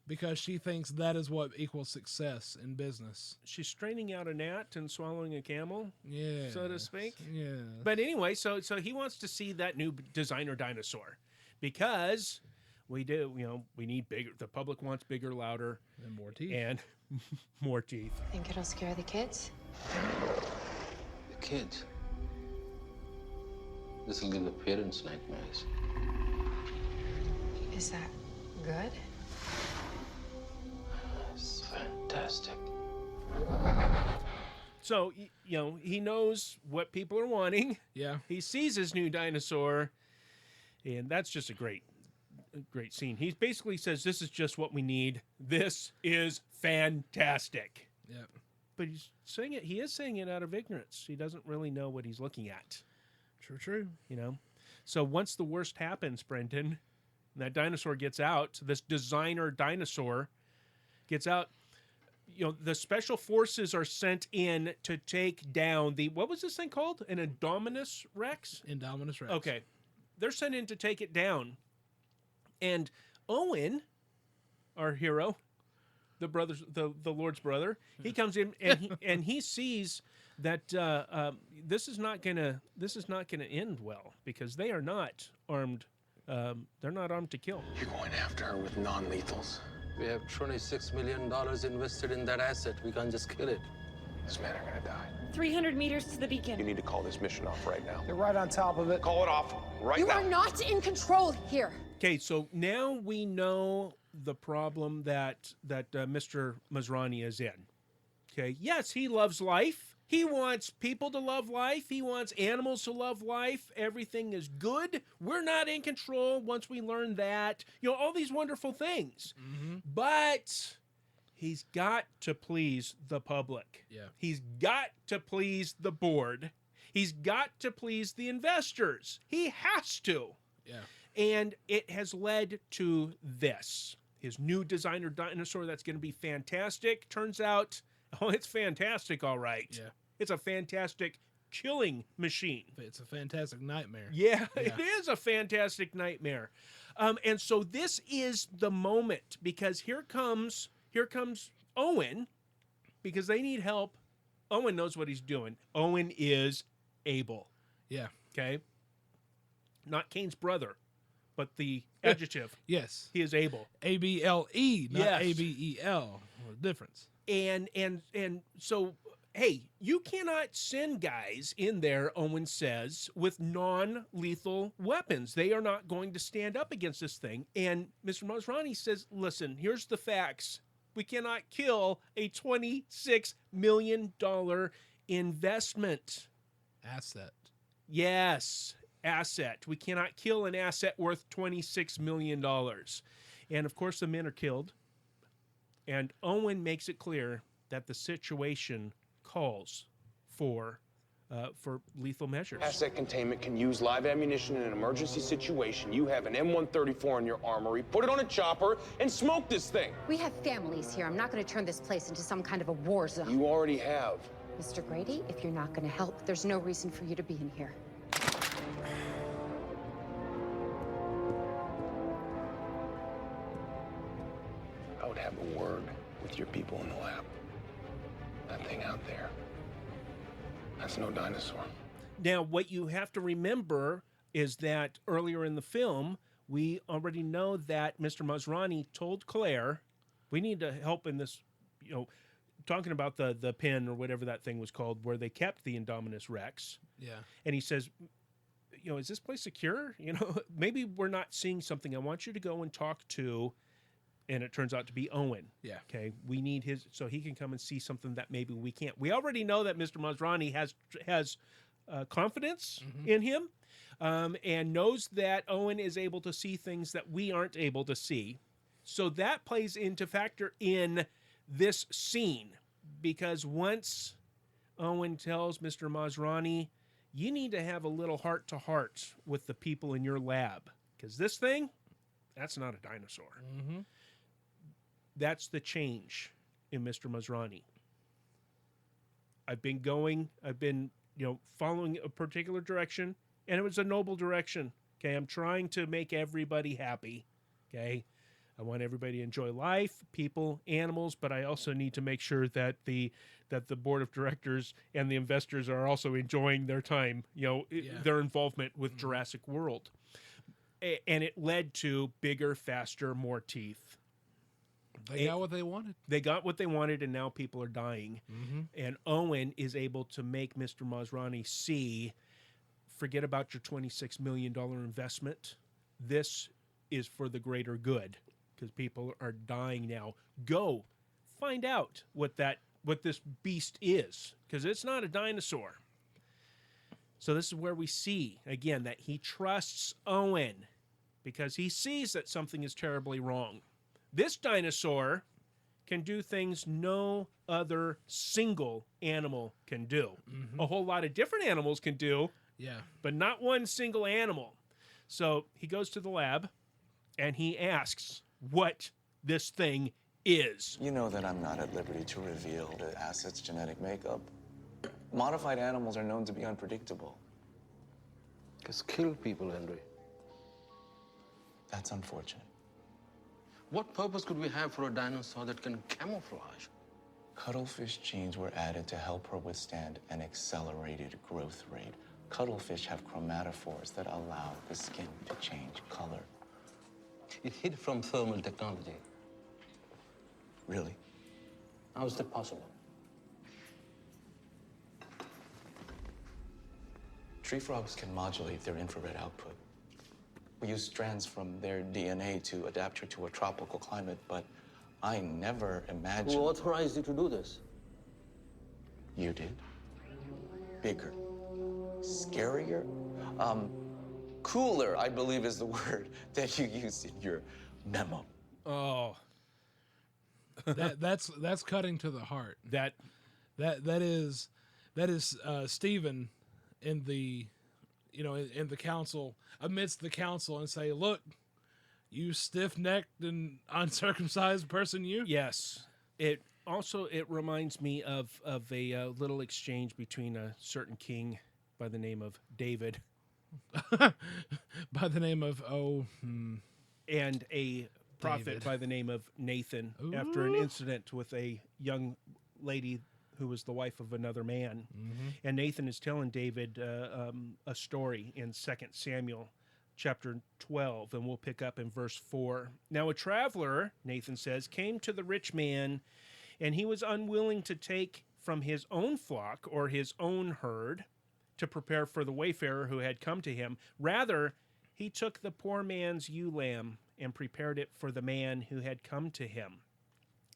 because she thinks that is what equals success in business.
She's straining out a gnat and swallowing a camel,
Yeah.
so to speak.
Yeah.
But anyway, so he wants to see that new designer dinosaur because we need bigger. The public wants bigger, louder,
And more teeth.
and more teeth.
Think it'll scare the kids?
The kids. This will give the parents nightmares.
Is that good?
It's fantastic.
So he knows what people are wanting.
Yeah.
He sees his new dinosaur, and that's just a great scene. He basically says, "This is just what we need. This is fantastic."
Yeah.
But he's saying it. He is saying it out of ignorance. He doesn't really know what he's looking at.
True.
So once the worst happens, Brendan, and that dinosaur gets out, this designer dinosaur gets out, the special forces are sent in to take down what was this thing called? An Indominus Rex?
Indominus Rex.
Okay. They're sent in to take it down. And Owen, our hero, the Lord's brother, he comes in and he sees that this is not gonna end well because they are not armed. They're not armed to kill.
You're going after her with non-lethals.
We have $26 million invested in that asset. We can't just kill it.
These men are gonna die.
300 meters to the beacon.
You need to call this mission off right now.
They're right on top of it.
Call it off right
You
now.
are not in control here.
Okay, so now we know the problem that Mr. Masrani is in. Okay, yes, he loves life. He wants people to love life. He wants animals to love life. Everything is good. We're not in control once we learn that. All these wonderful things. But he's got to please the public.
Yeah.
He's got to please the board. He's got to please the investors. He has to.
Yeah.
And it has led to this. His new designer dinosaur that's going to be fantastic. Turns out, it's fantastic, all right.
Yeah.
It's a fantastic killing machine.
It's a fantastic nightmare.
Yeah, it is a fantastic nightmare. And so this is the moment because here comes Owen because they need help. Owen knows what he's doing. Owen is able.
Yeah.
Okay. Not Cain's brother, but the adjective.
Yes.
He is able.
ABLE, not
Yes.
ABEL. Difference.
And so, hey, you cannot send guys in there, Owen says, with non-lethal weapons. They are not going to stand up against this thing. And Mr. Masrani says, listen, here's the facts. We cannot kill a $26 million investment.
Asset.
Yes, asset. We cannot kill an asset worth $26 million. And of course, the men are killed. And Owen makes it clear that the situation calls for lethal measures.
Asset containment can use live ammunition in an emergency situation. You have an M134 in your armory. Put it on a chopper and smoke this thing.
We have families here. I'm not going to turn this place into some kind of a war zone.
You already have.
Mr. Grady, if you're not going to help, there's no reason for you to be in here.
I would have a word with your people in the lab. That thing out there, that's no dinosaur.
Now, what you have to remember is that earlier in the film, we already know that Mr. Masrani told Claire, we need to help in this, talking about the pen or whatever that thing was called, where they kept the Indominus Rex.
Yeah.
And he says, is this place secure? Maybe we're not seeing something. I want you to go and talk to, and it turns out to be Owen.
Yeah.
Okay. We need his, so he can come and see something that maybe we can't. We already know that Mr. Masrani has confidence in him, and knows that Owen is able to see things that we aren't able to see. So that plays into factor in this scene, because once Owen tells Mr. Masrani, you need to have a little heart-to-heart with the people in your lab, because this thing, that's not a dinosaur. That's the change in Mr. Masrani. I've been following a particular direction, and it was a noble direction. Okay, I'm trying to make everybody happy. Okay, I want everybody to enjoy life, people, animals, but I also need to make sure that the board of directors and the investors are also enjoying their time, their involvement with Jurassic World. And it led to bigger, faster, more teeth.
They got what they wanted.
They got what they wanted, and now people are dying. And Owen is able to make Mr. Masrani see, forget about your $26 million investment. This is for the greater good, because people are dying now. Go find out what this beast is, because it's not a dinosaur. So this is where we see, again, that he trusts Owen because he sees that something is terribly wrong. This dinosaur can do things no other single animal can do. A whole lot of different animals can do, but not one single animal. So he goes to the lab and he asks what this thing is.
You know that I'm not at liberty to reveal the asset's genetic makeup. Modified animals are known to be unpredictable.
Just kill people, Henry.
That's unfortunate.
What purpose could we have for a dinosaur that can camouflage?
Cuttlefish genes were added to help her withstand an accelerated growth rate. Cuttlefish have chromatophores that allow the skin to change color.
It hid from thermal technology.
Really?
How is that possible?
Tree frogs can modulate their infrared output. We use strands from their DNA to adapt her to a tropical climate, but I never imagined...
Who authorized you to do this?
You did. Bigger. Scarier? Cooler, I believe is the word that you used in your memo.
Oh.
That's cutting to the heart.
That
is Stephen in the in the council, amidst the council, and say, look, you stiff-necked and uncircumcised person, you.
Yes. It reminds me of a little exchange between a certain king by the name of David.
By the name of
and a prophet
David.
by the name of Nathan.
Ooh.
After an incident with a young lady who was the wife of another man. And Nathan is telling David a story in 2 Samuel chapter 12, and we'll pick up in verse 4. Now a traveler, Nathan says, came to the rich man, and he was unwilling to take from his own flock or his own herd to prepare for the wayfarer who had come to him. Rather, he took the poor man's ewe lamb and prepared it for the man who had come to him.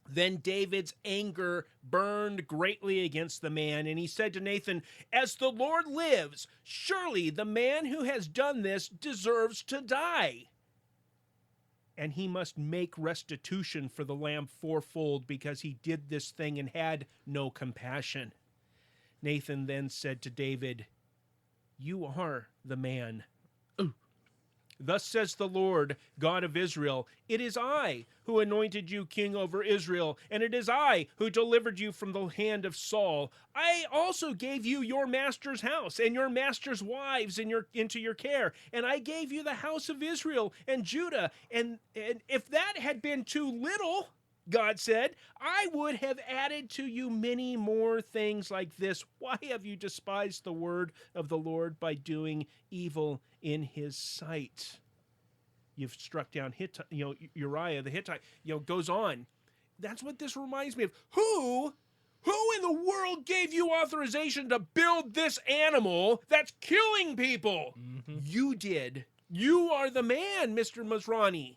Then David's anger burned greatly against the man, and he said to Nathan, as the Lord lives, surely the man who has done this deserves to die. And he must make restitution for the lamb fourfold, because he did this thing and had no compassion. Nathan then said to David, you are the man. Thus says the Lord, God of Israel, it is I who anointed you king over Israel, and it is I who delivered you from the hand of Saul. I also gave you your master's house and your master's wives into your care, and I gave you the house of Israel and Judah. And if that had been too little, God said, I would have added to you many more things like this. Why have you despised the word of the Lord by doing evil in his sight? You've struck down Uriah the Hittite, goes on. That's what this reminds me of. Who in the world gave you authorization to build this animal that's killing people? You did. You are the man, Mr. Masrani.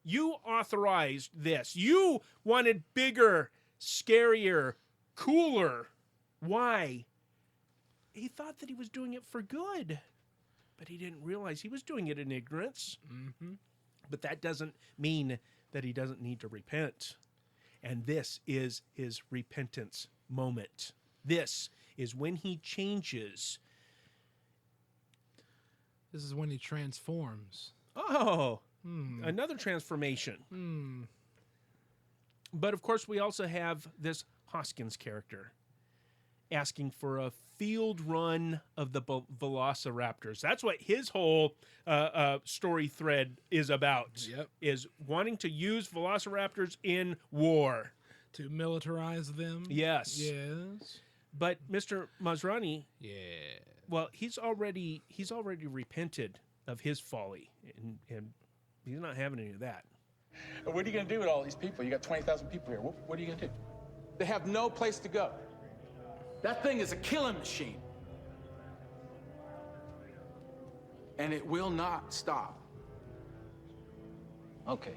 You authorized this. You wanted bigger, scarier, cooler. Why? He thought that he was doing it for good, but he didn't realize he was doing it in ignorance. But that doesn't mean that he doesn't need to repent. And this is his repentance moment. This is when he changes.
This is when he transforms.
Oh, another transformation. But of course, we also have this Hoskins character. asking for a field run of the velociraptors. That's what his whole story thread is about.
Yep.
Is wanting to use velociraptors in war.
To militarize them.
Yes.
Yes.
But Mr. Masrani,
yeah.
Well, he's already repented of his folly, and he's not having any of that.
What are you going to do with all these people? You got 20,000 people here. What are you going to do? They have no place to go. That thing is a killing machine. And it will not stop.
Okay.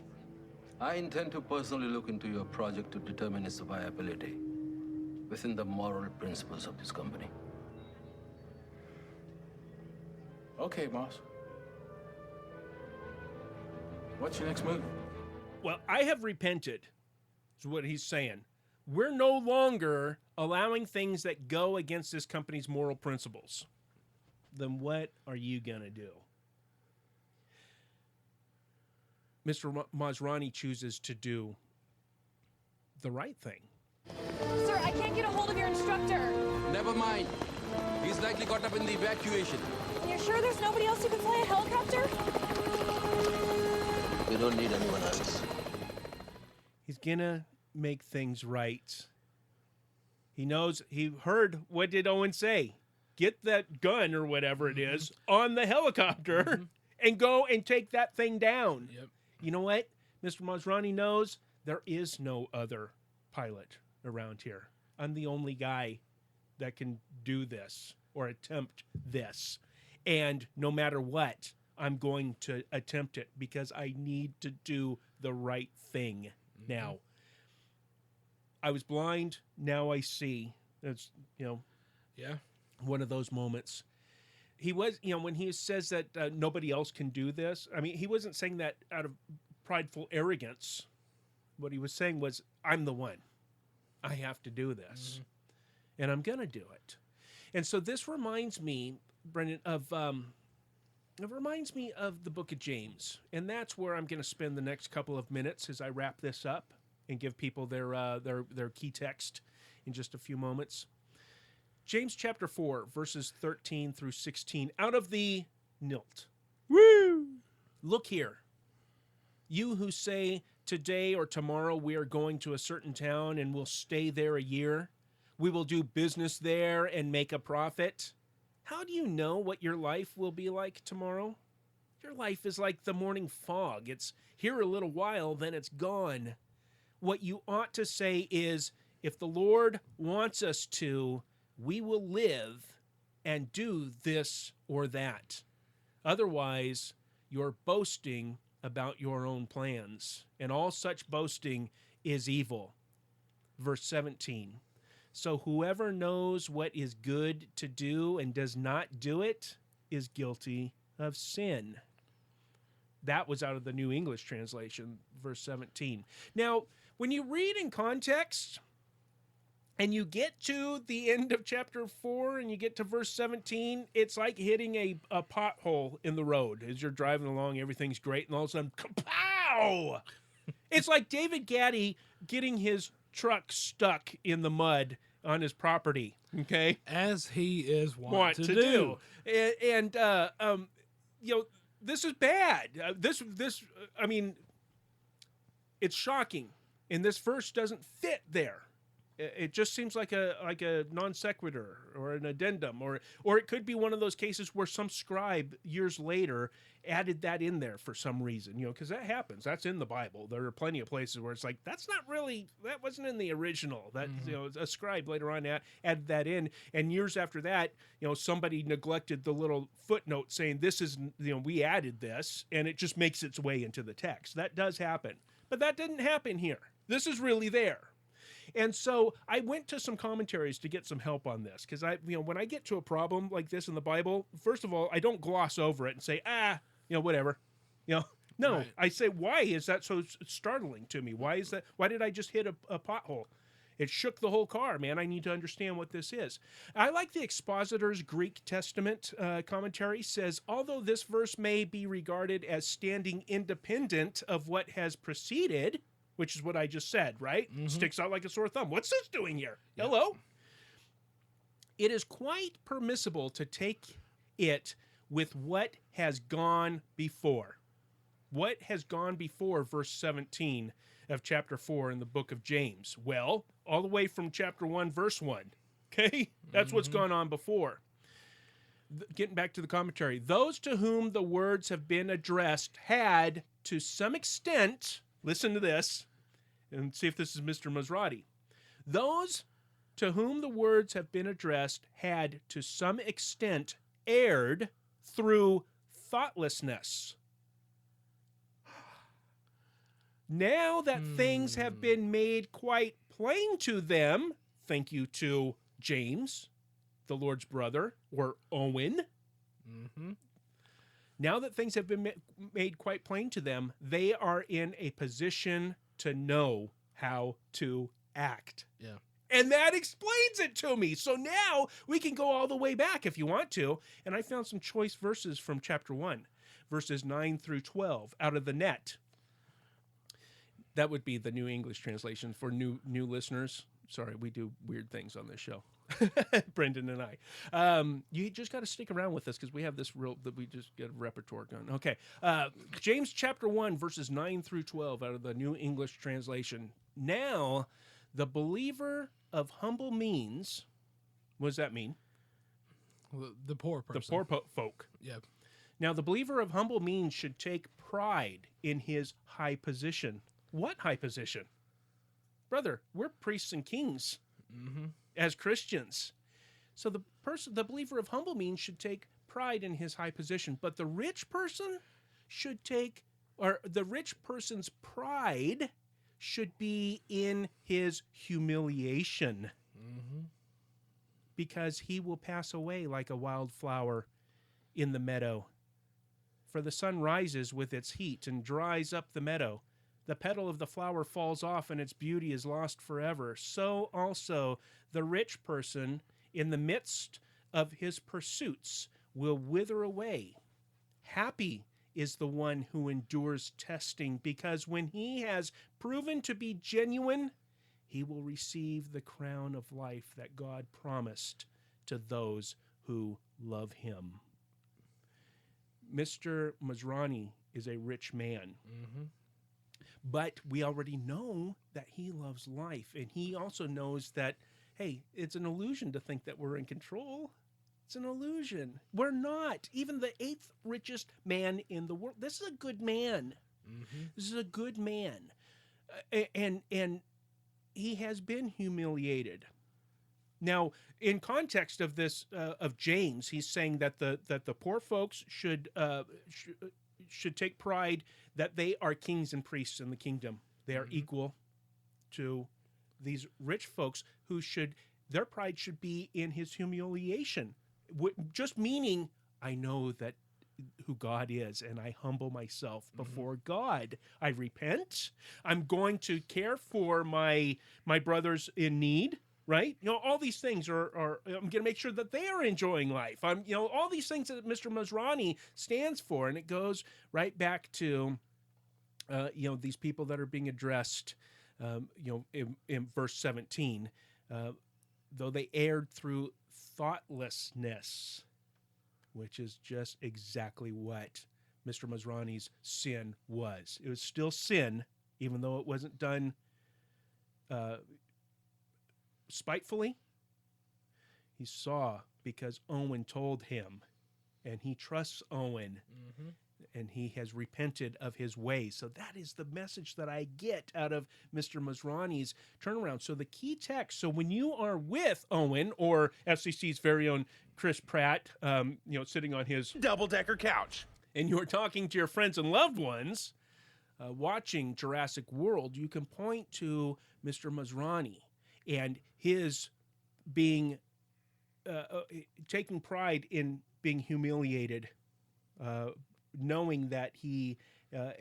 I intend to personally look into your project to determine its viability within the moral principles of this company.
Okay, boss. What's your next move?
Well, I have repented, is what he's saying. We're no longer allowing things that go against this company's moral principles. Then what are you going to do? Mr. Masrani chooses to do the right thing.
Sir, I can't get a hold of your instructor.
Never mind. He's likely caught up in the evacuation.
And you're sure there's nobody else who can fly a helicopter?
We don't need anyone else.
He's gonna make things right. He knows, he heard, what did Owen say? Get that gun or whatever it is on the helicopter and go and take that thing down.
Yep.
You know what? Mr. Masrani knows there is no other pilot around here. I'm the only guy that can do this or attempt this. And no matter what, I'm going to attempt it because I need to do the right thing now. I was blind, now I see. It's,
yeah,
one of those moments. He was, when he says that nobody else can do this, I mean, he wasn't saying that out of prideful arrogance. What he was saying was, I'm the one. I have to do this. And I'm going to do it. And so this reminds me, Brendan, of it reminds me of the book of James. And that's where I'm going to spend the next couple of minutes as I wrap this up and give people their key text in just a few moments. James chapter 4, verses 13 through 16, out of the Nilt.
Woo!
Look here, you who say, today or tomorrow we are going to a certain town and we'll stay there a year. We will do business there and make a profit. How do you know what your life will be like tomorrow? Your life is like the morning fog. It's here a little while, then it's gone. What you ought to say is, if the Lord wants us to, we will live and do this or that. Otherwise, you're boasting about your own plans, and all such boasting is evil. Verse 17. So whoever knows what is good to do and does not do it is guilty of sin. That was out of the New English Translation, verse 17. Now, when you read in context, and you get to the end of chapter 4 and you get to verse 17, it's like hitting a pothole in the road. As you're driving along, everything's great, and all of a sudden, kapow! It's like David Gaddy getting his truck stuck in the mud on his property, okay?
As he is wont to do.
And this is bad. I mean, it's shocking. And this verse doesn't fit there. It just seems like a non sequitur or an addendum, or it could be one of those cases where some scribe years later added that in there for some reason, because that happens. That's in the Bible. There are plenty of places where it's like, that wasn't in the original. That a scribe later on added that in, and years after that, somebody neglected the little footnote saying this is, we added this, and it just makes its way into the text. That does happen, but that didn't happen here. This is really there. And so I went to some commentaries to get some help on this, because when I get to a problem like this in the Bible, first of all, I don't gloss over it and say, whatever. No, right. I say, why is that so startling to me? Why is that? Why did I just hit a pothole? It shook the whole car, man. I need to understand what this is. I like the Expositor's Greek Testament commentary. Says, although this verse may be regarded as standing independent of what has preceded, which is what I just said, right? Sticks out like a sore thumb. What's this doing here? Yep. Hello? It is quite permissible to take it with what has gone before. What has gone before verse 17 of chapter 4 in the book of James? Well, all the way from chapter 1, verse 1. Okay? That's what's gone on before. Getting back to the commentary. Those to whom the words have been addressed had, to some extent, listen to this, and see if this is Mr. Masrani. Those to whom the words have been addressed had, to some extent, erred through thoughtlessness. Now that things have been made quite plain to them, thank you to James, the Lord's brother, or Owen. Now that things have been made quite plain to them, they are in a position to know how to act.
Yeah.
And that explains it to me. So now we can go all the way back if you want to. And I found some choice verses from chapter 1, verses 9 through 12 out of the net. That would be the New English translation for new listeners. Sorry, we do weird things on this show. Brendan and I. You just got to stick around with us because we have this we just get a repertoire going. Okay. James chapter 1, verses 9 through 12 out of the New English translation. Now, the believer of humble means, what does that mean?
The poor person.
The poor folk.
Yeah.
Now, the believer of humble means should take pride in his high position. What high position? Brother, we're priests and kings as Christians. So the believer of humble means should take pride in his high position. But the rich person should take, or the rich person's pride should be in his humiliation. Because he will pass away like a wild flower in the meadow. For the sun rises with its heat and dries up the meadow. The petal of the flower falls off and its beauty is lost forever. So also the rich person in the midst of his pursuits will wither away. Happy is the one who endures testing, because when he has proven to be genuine, he will receive the crown of life that God promised to those who love him. Mr. Masrani is a rich man. But we already know that he loves life. And he also knows that, hey, it's an illusion to think that we're in control. It's an illusion. We're not. Even the 8th richest man in the world. This is a good man. This is a good man. And he has been humiliated. Now, in context of this, of James, he's saying that the poor folks should take pride that they are kings and priests in the kingdom. They are equal to these rich folks who their pride should be in his humiliation. Just meaning, I know that who God is, and I humble myself before God. I repent. I'm going to care for my brothers in need. Right? All these things are I'm going to make sure that they are enjoying life. All these things that Mr. Masrani stands for. And it goes right back to, these people that are being addressed, in verse 17, though they erred through thoughtlessness, which is just exactly what Mr. Masrani's sin was. It was still sin, even though it wasn't done, spitefully. He saw because Owen told him, and he trusts Owen, and he has repented of his ways. So that is the message that I get out of Mr. Masrani's turnaround. So the key text, so when you are with Owen, or FCC's very own Chris Pratt, sitting on his double-decker couch, and you're talking to your friends and loved ones, watching Jurassic World, you can point to Mr. Masrani and his being, taking pride in being humiliated, knowing that he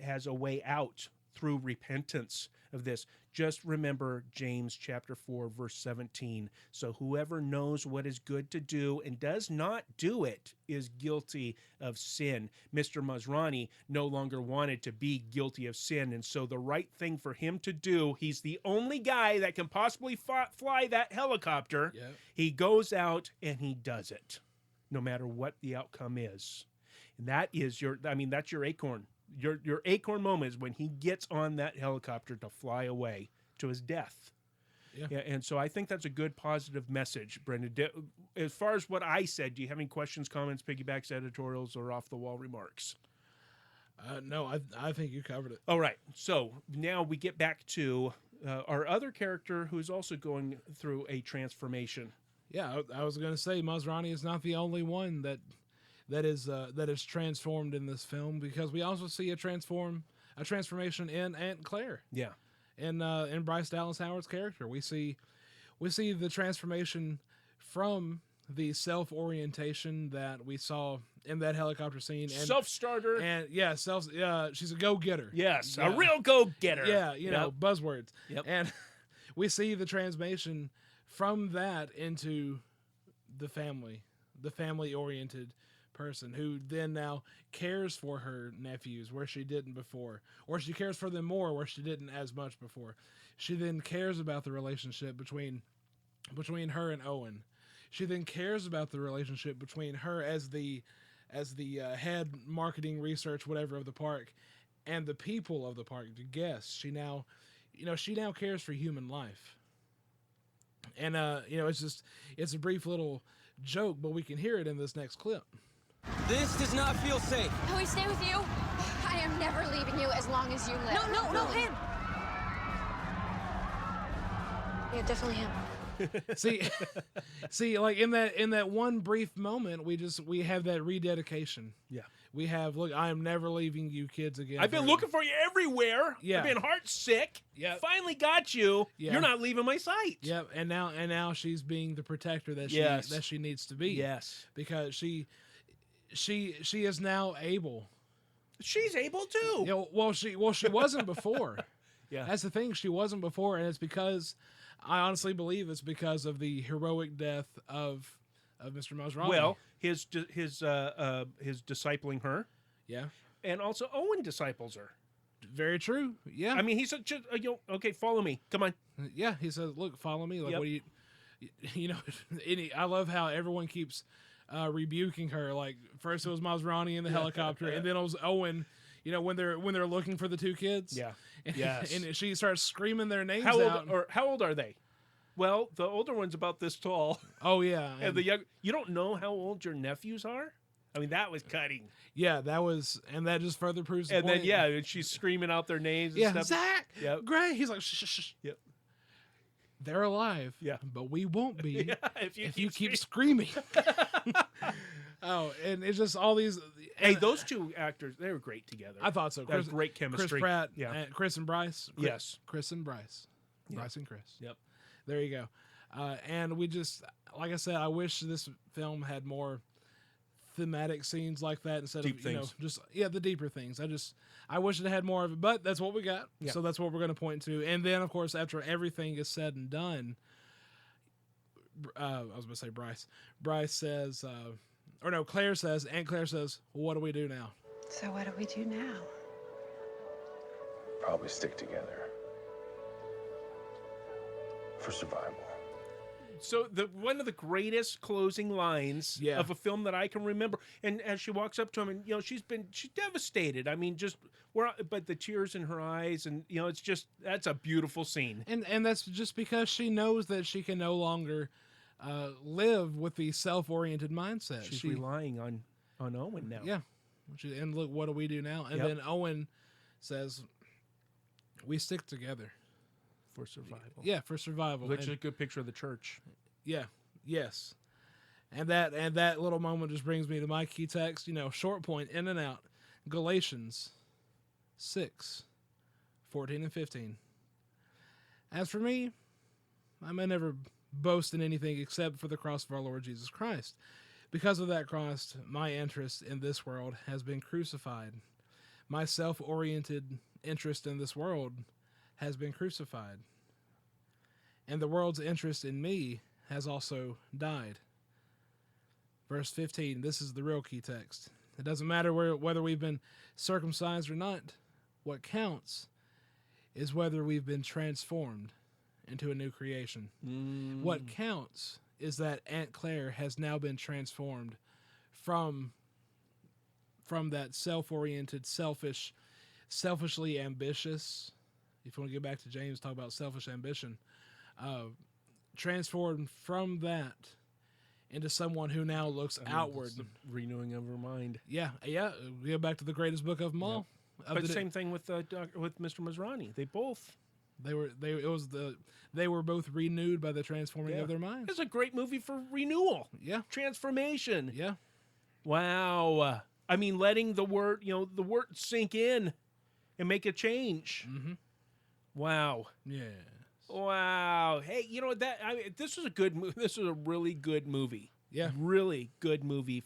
has a way out through repentance of this. Just remember James chapter 4, verse 17. So whoever knows what is good to do and does not do it is guilty of sin. Mr. Masrani no longer wanted to be guilty of sin, and so the right thing for him to do, he's the only guy that can possibly fly that helicopter.
Yep.
He goes out and he does it, no matter what the outcome is. And that is that's your acorn. Your acorn moment is when he gets on that helicopter to fly away to his death. Yeah, and so I think that's a good positive message, Brendan. As far as what I said, do you have any questions, comments, piggybacks, editorials, or off-the-wall remarks?
No, I think you covered it.
All right, so now we get back to our other character who's also going through a transformation.
Yeah, I was going to say Masrani is not the only one that is transformed in this film, because we also see a transformation in Aunt Claire.
Yeah.
In Bryce Dallas Howard's character, we see the transformation from the self-orientation that we saw in that helicopter scene. And
self-starter.
And she's a go-getter.
Yes,
yeah.
A real go-getter.
Yeah, you know, buzzwords.
Yep.
And we see the transformation from that into the family-oriented person who then now cares for her nephews where she didn't before, or she cares for them more where she didn't as much before. She then cares about the relationship between her and Owen. She then cares about the relationship between her as the head marketing research whatever of the park and the people of the park, the guests. She now cares for human life. And it's a brief little joke, but we can hear it in this next clip.
This does not feel safe.
Can we stay with you?
I am never leaving you as long as you live.
No, him.
Yeah, definitely him.
see, like in that one brief moment, we have that rededication.
Yeah.
We have, look, I am never leaving you kids again.
I've been looking for you everywhere.
Yeah.
I've been heart sick.
Yeah.
Finally got you.
Yeah.
You're not leaving my sight.
Yep. And now she's being the protector that she needs to be.
Yes.
Because she is now able.
She's able too.
Yeah. Well, she wasn't before.
Yeah.
That's the thing. She wasn't before, and it's because I honestly believe it's because of the heroic death of Mr. Masrani.
Well, his discipling her.
Yeah.
And also Owen disciples her.
Very true. Yeah.
I mean, he said, okay, follow me. Come on.
Yeah. He says, look, follow me. Like,
Yep.
what do you know, I love how everyone keeps rebuking her. Like, first it was Masrani in the helicopter, and then it was Owen, when they're looking for the two kids.
Yeah.
And,
Yes.
and she starts screaming their names
How
out.
old are they? Well, the older one's about this tall.
Oh, yeah.
And the young, you don't know how old your nephews are? I mean, that was cutting.
Yeah, that just further proves the
And
point.
then, and she's screaming out their names and stuff.
Zach,
Yep.
Gray. He's like, shh, shh, shh.
Yep.
They're alive.
Yeah.
But we won't be
Yeah,
if you keep screaming. Oh, and it's just all these.
Hey, those two actors, they were great together.
I thought so.
That was great chemistry.
Chris Pratt,
Yeah.
Chris and Bryce.
Yes.
Chris and Bryce.
Yeah.
Bryce and Chris.
Yep.
There you go. And we just, like I said, I wish this film had more thematic scenes like that instead
Deep
of
things.
the deeper things. I wish it had more of it, but that's what we got.
Yeah.
So that's what we're going to point to. And then, of course, after everything is said and done, I was going to say Bryce. Bryce says, Claire says, Aunt Claire says, well, what do we do now?
So what do we do now?
Probably stick together. For survival.
So one of the greatest closing lines of a film that I can remember, and as she walks up to him, and she's devastated. I mean, but the tears in her eyes, and that's a beautiful scene.
And that's just because she knows that she can no longer live with the self-oriented mindset.
She's relying on Owen now.
Yeah. And look, what do we do now? And then Owen says, we stick together.
For survival.
Yeah, for survival.
Which is a good picture of the church.
Yeah. Yes. And that little moment just brings me to my key text, short point, in and out. Galatians 6, 14 and 15. As for me, I may never boast in anything except for the cross of our Lord Jesus Christ. Because of that cross, my interest in this world has been crucified. My self-oriented interest in this world has been crucified, and the world's interest in me has also died. Verse 15, this is the real key text. It doesn't matter whether we've been circumcised or not. What counts is whether we've been transformed into a new creation. What counts is that Aunt Claire has now been transformed from that self-oriented, selfishly ambitious. If you want to get back to James, talk about selfish ambition. Transformed from that into someone who now looks outward.
Renewing of her mind.
Yeah. We go back to the greatest book of them all.
But the same thing with Mr. Masrani.
They were both renewed by the transforming of their minds.
It's a great movie for renewal.
Yeah.
Transformation.
Yeah.
Wow. I mean, letting the word sink in and make a change.
Mm-hmm.
Wow.
Yeah.
Wow. Hey, this was a good movie. This was a really good movie.
Yeah.
Really good movie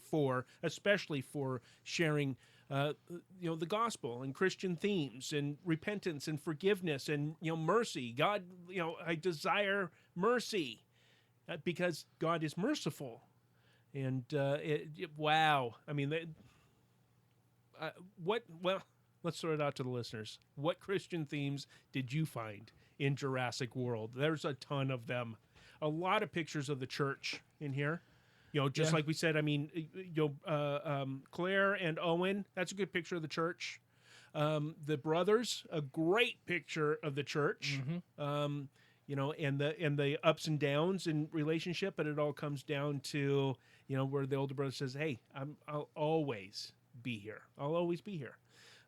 especially for sharing the gospel and Christian themes and repentance and forgiveness and, mercy. God, I desire mercy because God is merciful. And wow. I mean, let's throw it out to the listeners. What Christian themes did you find in Jurassic World? There's a ton of them. A lot of pictures of the church in here. Like we said, I mean, Claire and Owen, that's a good picture of the church. The brothers, a great picture of the church.
Mm-hmm.
And the ups and downs in relationship, but it all comes down to, where the older brother says, hey, I'll always be here. I'll always be here.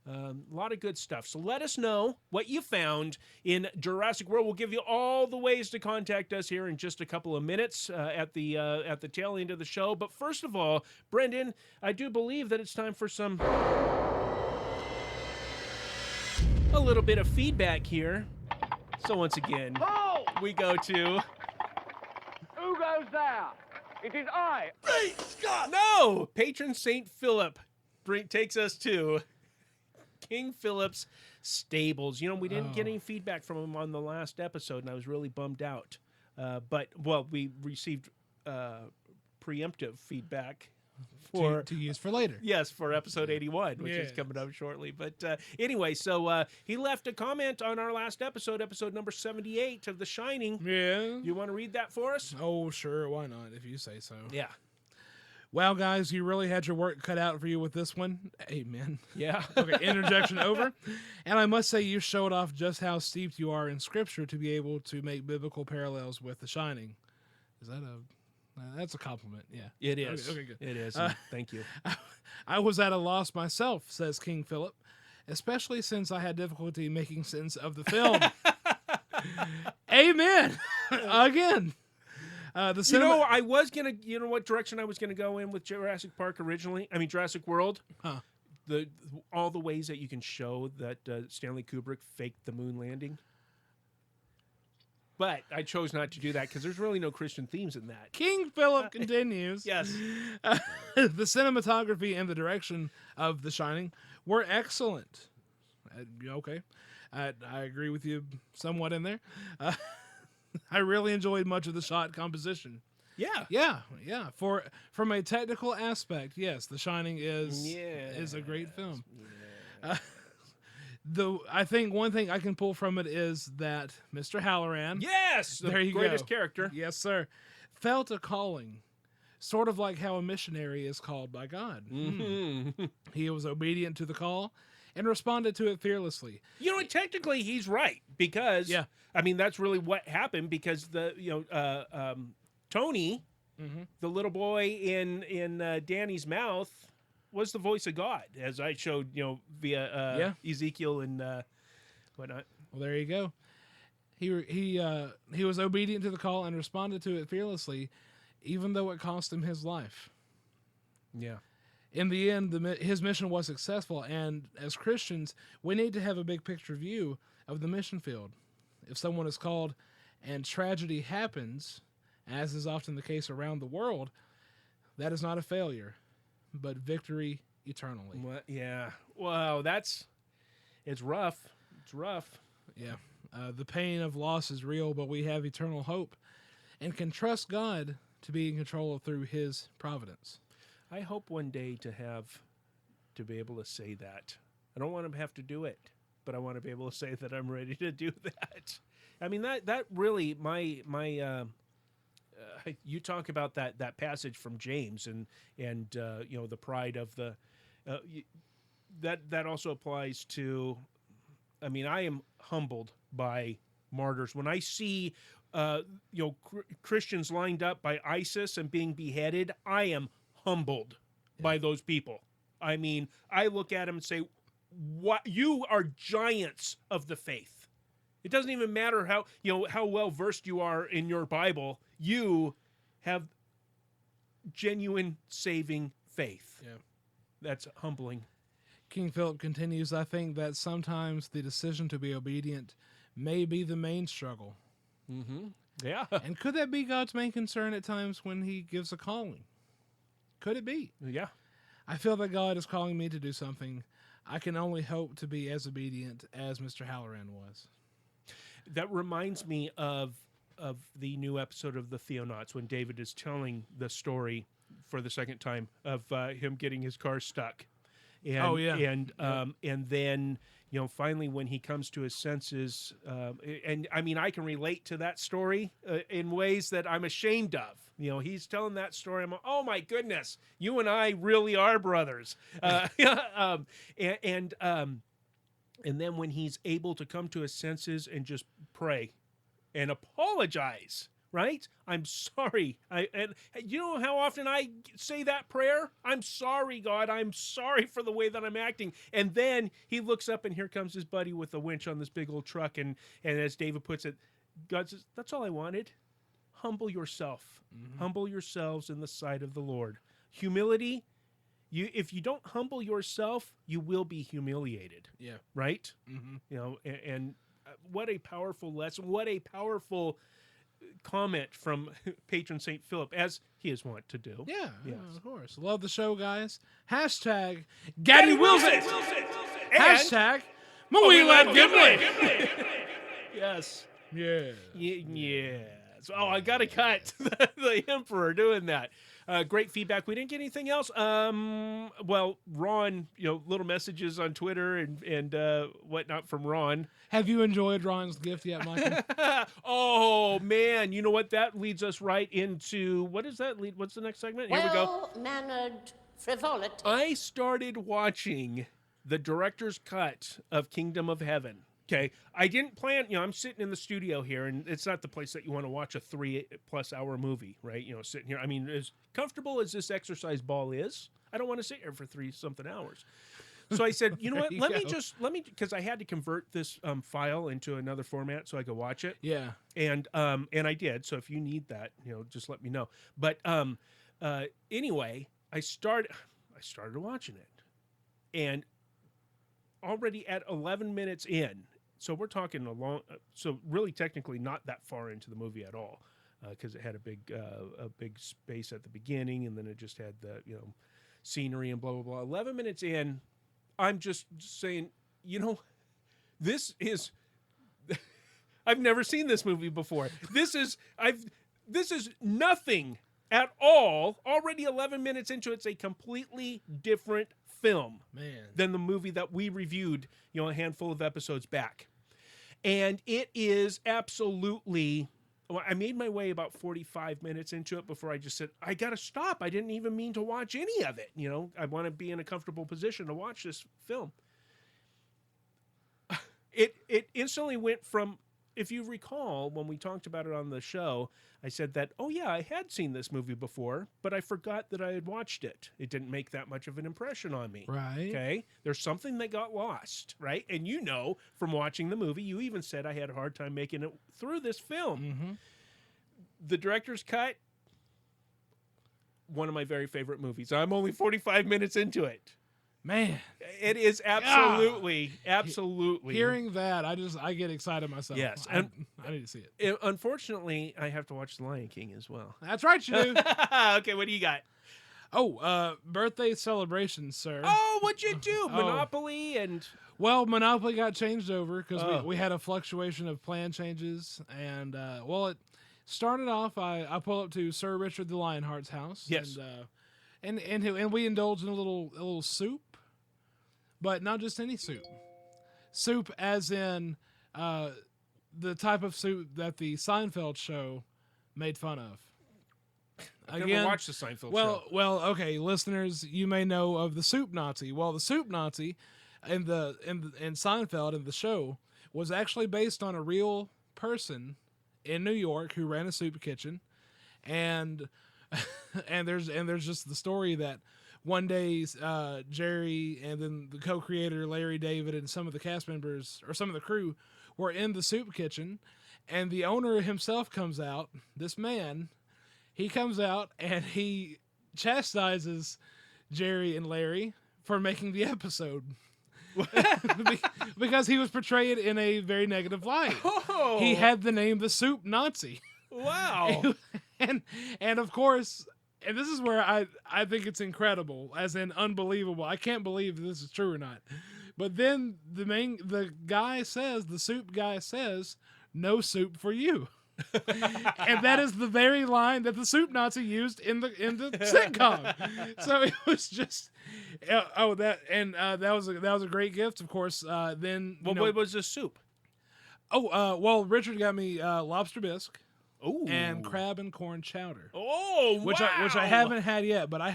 A lot of good stuff. So let us know what you found in Jurassic World. We'll give you all the ways to contact us here in just a couple of minutes at the tail end of the show. But first of all, Brendan, I do believe that it's time for a little bit of feedback here. So once again, we go to...
Who goes there? It is I.
Great Scott! No! Patron St. Philip takes us to King Philip's Stables. We didn't get any feedback from him on the last episode, and I was really bummed out. We received preemptive feedback
to use for later.
Yes, for episode 81, which is coming up shortly. But anyway, so he left a comment on our last episode number 78 of The Shining.
Yeah.
You want to read that for us?
Oh, sure. Why not, if you say so.
Yeah.
Well, guys, you really had your work cut out for you with this one. Amen.
Yeah.
Okay, interjection over. And I must say you showed off just how steeped you are in Scripture to be able to make biblical parallels with The Shining. Is that that's a compliment, yeah.
It is.
Okay, good.
It is. Thank you.
I was at a loss myself, says King Philip, especially since I had difficulty making sense of the film. Amen. Again.
I was gonna. What direction I was gonna go in with Jurassic Park originally? I mean, Jurassic World.
Huh.
All the ways that you can show that Stanley Kubrick faked the moon landing. But I chose not to do that because there's really no Christian themes in that.
King Philip continues.
Yes.
The cinematography and the direction of The Shining were excellent. Okay. I agree with you somewhat in there. I really enjoyed much of the shot composition.
Yeah.
Yeah. From a technical aspect, yes, The Shining is a great film.
Yeah.
I think one thing I can pull from it is that Mr. Halloran,
yes, the greatest character,
yes, sir, felt a calling, sort of like how a missionary is called by God.
Mm-hmm.
He was obedient to the call and responded to it fearlessly.
Technically he's right because I mean that's really what happened because Tony, the little boy in Danny's mouth, was the voice of God, as I showed, via Ezekiel and whatnot.
Well, there you go. He was obedient to the call and responded to it fearlessly, even though it cost him his life.
Yeah.
In the end, his mission was successful, and as Christians, we need to have a big picture view of the mission field. If someone is called and tragedy happens, as is often the case around the world, that is not a failure, but victory eternally.
Yeah. Wow, it's rough. It's rough.
Yeah. The pain of loss is real, but we have eternal hope and can trust God to be in control through his providence.
I hope one day to be able to say that. I don't want to have to do it, but I want to be able to say that I'm ready to do that. I mean, that really, you talk about that passage from James and you know, the pride of the, that also applies to, I mean, I am humbled by martyrs. When I see, you know, Christians lined up by ISIS and being beheaded, I am humbled by those people. I mean, I look at them and say, "What? You are giants of the faith." It doesn't even matter how, you know, how well versed you are in your Bible. You have genuine saving faith.
Yeah,
that's humbling.
King Philip continues, I think that sometimes the decision to be obedient may be the main struggle.
Mm-hmm. Yeah.
And could that be God's main concern at times when he gives a calling? Could it be?
Yeah.
I feel that God is calling me to do something. I can only hope to be as obedient as Mr. Halloran was.
That reminds me of the new episode of the Theonauts when David is telling the story for the second time of him getting his car stuck. And,
oh yeah,
and then, you know, finally when he comes to his senses, and I mean, I can relate to that story in ways that I'm ashamed of. You know, he's telling that story. I'm like, oh my goodness, you and I really are brothers. And then when he's able to come to his senses and just pray and apologize. Right? I'm sorry. And you know how often I say that prayer? I'm sorry, God. I'm sorry for the way that I'm acting. And then he looks up and here comes his buddy with a winch on this big old truck. And as David puts it, God says, that's all I wanted. Humble yourself. Mm-hmm. Humble yourselves in the sight of the Lord. Humility. If you don't humble yourself, you will be humiliated.
Yeah.
Right?
Mm-hmm.
You know, and what a powerful lesson. What a powerful comment from patron St. Philip, as he is wont to do.
Yeah,
yes.
Of course. Love the show, guys. Hashtag Gaddy Wilson. Hashtag Mawila Gimli.
Yes.
Yeah.
Yeah. Oh, I got to cut the Emperor doing that. Great feedback. We didn't get anything else. Well, Ron, you know, little messages on Twitter and whatnot from Ron.
Have you enjoyed Ron's gift yet, Michael?
Oh man, you know what? That leads us right into what is that? What's the next segment? Here we go.
Well-mannered frivolity.
I started watching the director's cut of Kingdom of Heaven. Okay, I didn't plan, you know, I'm sitting in the studio here, and it's not the place that you want to watch a 3+ hour movie, right? You know, sitting here. I mean, as comfortable as this exercise ball is, I don't want to sit here for 3-something hours. So I said, you know what, let me, because I had to convert this file into another format so I could watch it.
Yeah.
And I did, so if you need that, you know, just let me know. But anyway, I started watching it, and already at 11 minutes in, so we're talking so really technically not that far into the movie at all, because it had a big space at the beginning, and then it just had the, you know, scenery and blah blah blah. 11 minutes in, I'm just saying, you know, this is I've never seen this movie before. This is nothing at all. Already 11 minutes into it, it's a completely different film than the movie that we reviewed, you know, a handful of episodes back. And it is absolutely, well, I made my way about 45 minutes into it before I just said, I got to stop. I didn't even mean to watch any of it. You know, I want to be in a comfortable position to watch this film. It instantly went from, if you recall, when we talked about it on the show, I said that, oh yeah, I had seen this movie before, but I forgot that I had watched it. It didn't make that much of an impression on me.
Right.
Okay? There's something that got lost, right? And you know, from watching the movie, you even said I had a hard time making it through this film.
Mm-hmm.
The director's cut, one of my very favorite movies. I'm only 45 minutes into it.
Man,
it is absolutely.
Hearing that, I get excited myself.
Yes,
and I need to see it.
Unfortunately, I have to watch The Lion King as well.
That's right, you do.
Okay, what do you got?
Birthday celebrations, sir.
Oh, what'd you do? Monopoly and...
Well, Monopoly got changed over because we had a fluctuation of plan changes. And, it started off, I pull up to Sir Richard the Lionheart's house.
Yes.
And we indulged in a little soup, but not just any soup. Soup as in the type of soup that the Seinfeld show made fun of.
I've never watched the Seinfeld show.
Well, okay, listeners, you may know of the Soup Nazi. Well, the Soup Nazi in Seinfeld in the show was actually based on a real person in New York who ran a soup kitchen, and there's just the story that one day Jerry and then the co-creator Larry David and some of the cast members or some of the crew were in the soup kitchen, and the owner himself comes out. This man. He comes out and he chastises Jerry and Larry for making the episode because he was portrayed in a very negative light.
Oh.
He had the name the Soup Nazi.
Wow.
and of course, and this is where I think it's incredible, as in unbelievable. I can't believe this is true or not. But then the soup guy says, "No soup for you." And that is the very line that the Soup Nazi used in the sitcom. So it was just that was a great gift, of course. Then
what was the soup?
Richard got me lobster bisque.
Ooh.
And crab and corn chowder.
Oh,
which I haven't had yet, but I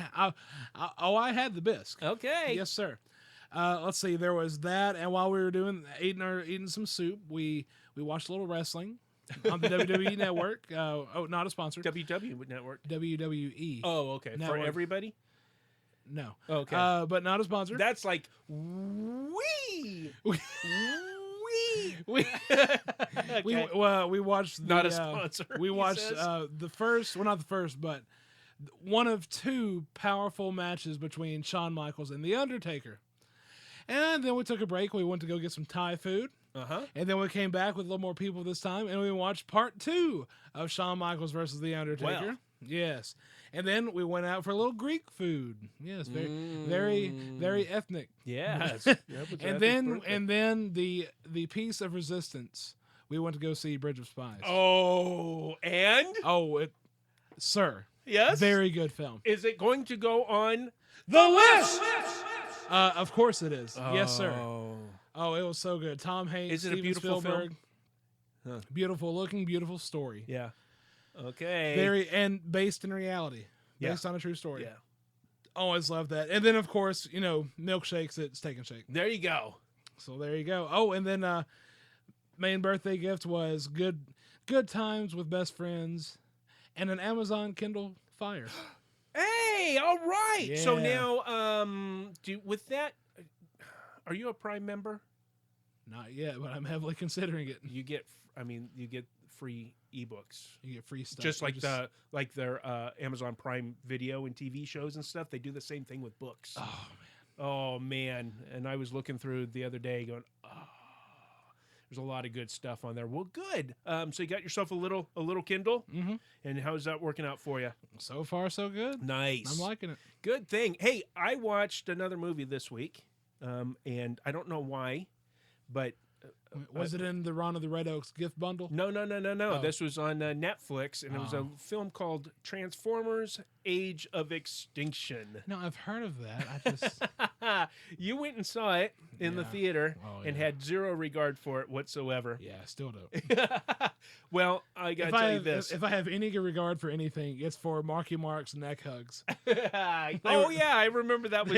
had the bisque.
Okay.
Yes, sir. Let's see. There was that, and while we were eating some soup, we watched a little wrestling on the WWE Network. Not a sponsor.
WW Network.
WWE.
Oh, okay.
Network.
For everybody?
No.
Okay.
But not a sponsor.
That's like wee.
We watched
not a sponsor.
We watched the first, well, not the first, but one of two powerful matches between Shawn Michaels and The Undertaker. And then we took a break. We went to go get some Thai food. And then we came back with a little more people this time, and we watched part 2 of Shawn Michaels versus The Undertaker.
Wow.
Yes. And then we went out for a little Greek food. Yes, very, very ethnic.
Yes.
and then the Piece of Resistance. We went to go see Bridge of Spies.
Oh, and?
Sir.
Yes?
Very good film.
Is it going to go on
the list? Of course it is. Yes, sir. Oh, it was so good. Tom Hanks,
Is it
Steven
a beautiful
Spielberg.
film? Huh.
Beautiful looking, beautiful story.
Yeah. Okay.
And based in reality. Based on a true story.
Yeah.
Always love that. And then, of course, milkshakes at Steak and Shake.
There you go.
So there you go. Oh, and then main birthday gift was good times with best friends and an Amazon Kindle Fire.
Hey, all right.
Yeah.
So now, with that, are you a Prime member?
Not yet, but I'm heavily considering it.
You get free ebooks.
You get free stuff.
Just like their Amazon Prime Video and TV shows and stuff. They do the same thing with books. Oh man! And I was looking through the other day, going, there's a lot of good stuff on there. Well, good. So you got yourself a little Kindle, and how's that working out for you?
So far, so good.
Nice.
I'm liking it.
Good thing. Hey, I watched another movie this week, and I don't know why, but.
Was it in the Ron of the Red Oaks gift bundle?
No.
Oh.
This was on Netflix, and it was a film called Transformers: Age of Extinction.
No, I've heard of that. I just
you went and saw it in the theater and had zero regard for it whatsoever.
Yeah, I still do.
Well, I gotta tell you this:
if I have any regard for anything, it's for Marky Mark's neck hugs.
I remember that was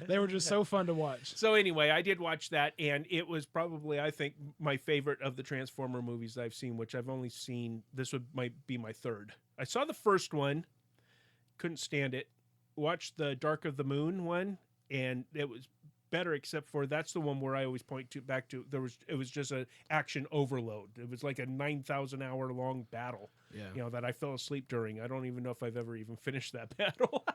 they were just so fun to watch.
So anyway, I did watch that, and it was probably, I think, my favorite of the Transformer movies I've seen, which I've only seen. This might be my third. I saw the first one, couldn't stand it. Watched the Dark of the Moon one, and it was better, except for that's the one where I always point back to. It was just an action overload. It was like a 9,000 hour long battle.
Yeah.
That I fell asleep during. I don't even know if I've ever even finished that battle.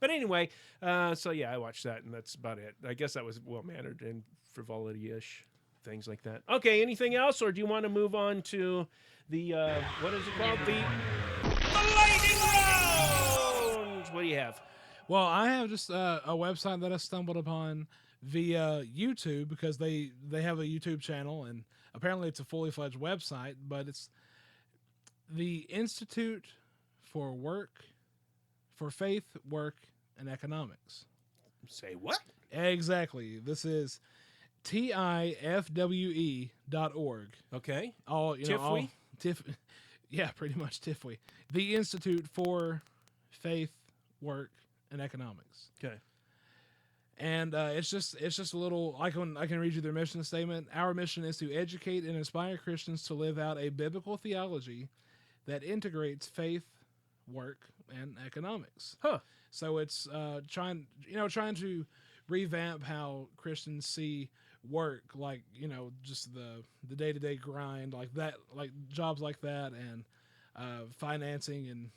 But anyway, so yeah, I watched that, and that's about it. I guess that was well mannered and frivolity-ish. Things like that. Okay, anything else, or do you want to move on to the, what is it called? The lightning round! What do you have?
Well, I have just a website that I stumbled upon via YouTube because they have a YouTube channel, and apparently it's a fully fledged website, but it's the Institute for Faith, Work, and Economics.
Say what?
Exactly. This is TIFWE.org.
Okay.
All you know,
TIFWE?
Yeah, pretty much TIFWE. The Institute for Faith, Work, and Economics.
Okay.
And it's just a little. I can read you their mission statement. Our mission is to educate and inspire Christians to live out a biblical theology that integrates faith, work, and economics.
Huh.
So it's trying to revamp how Christians see work, like, you know, just the day-to-day grind, like that, like jobs like that, and financing. And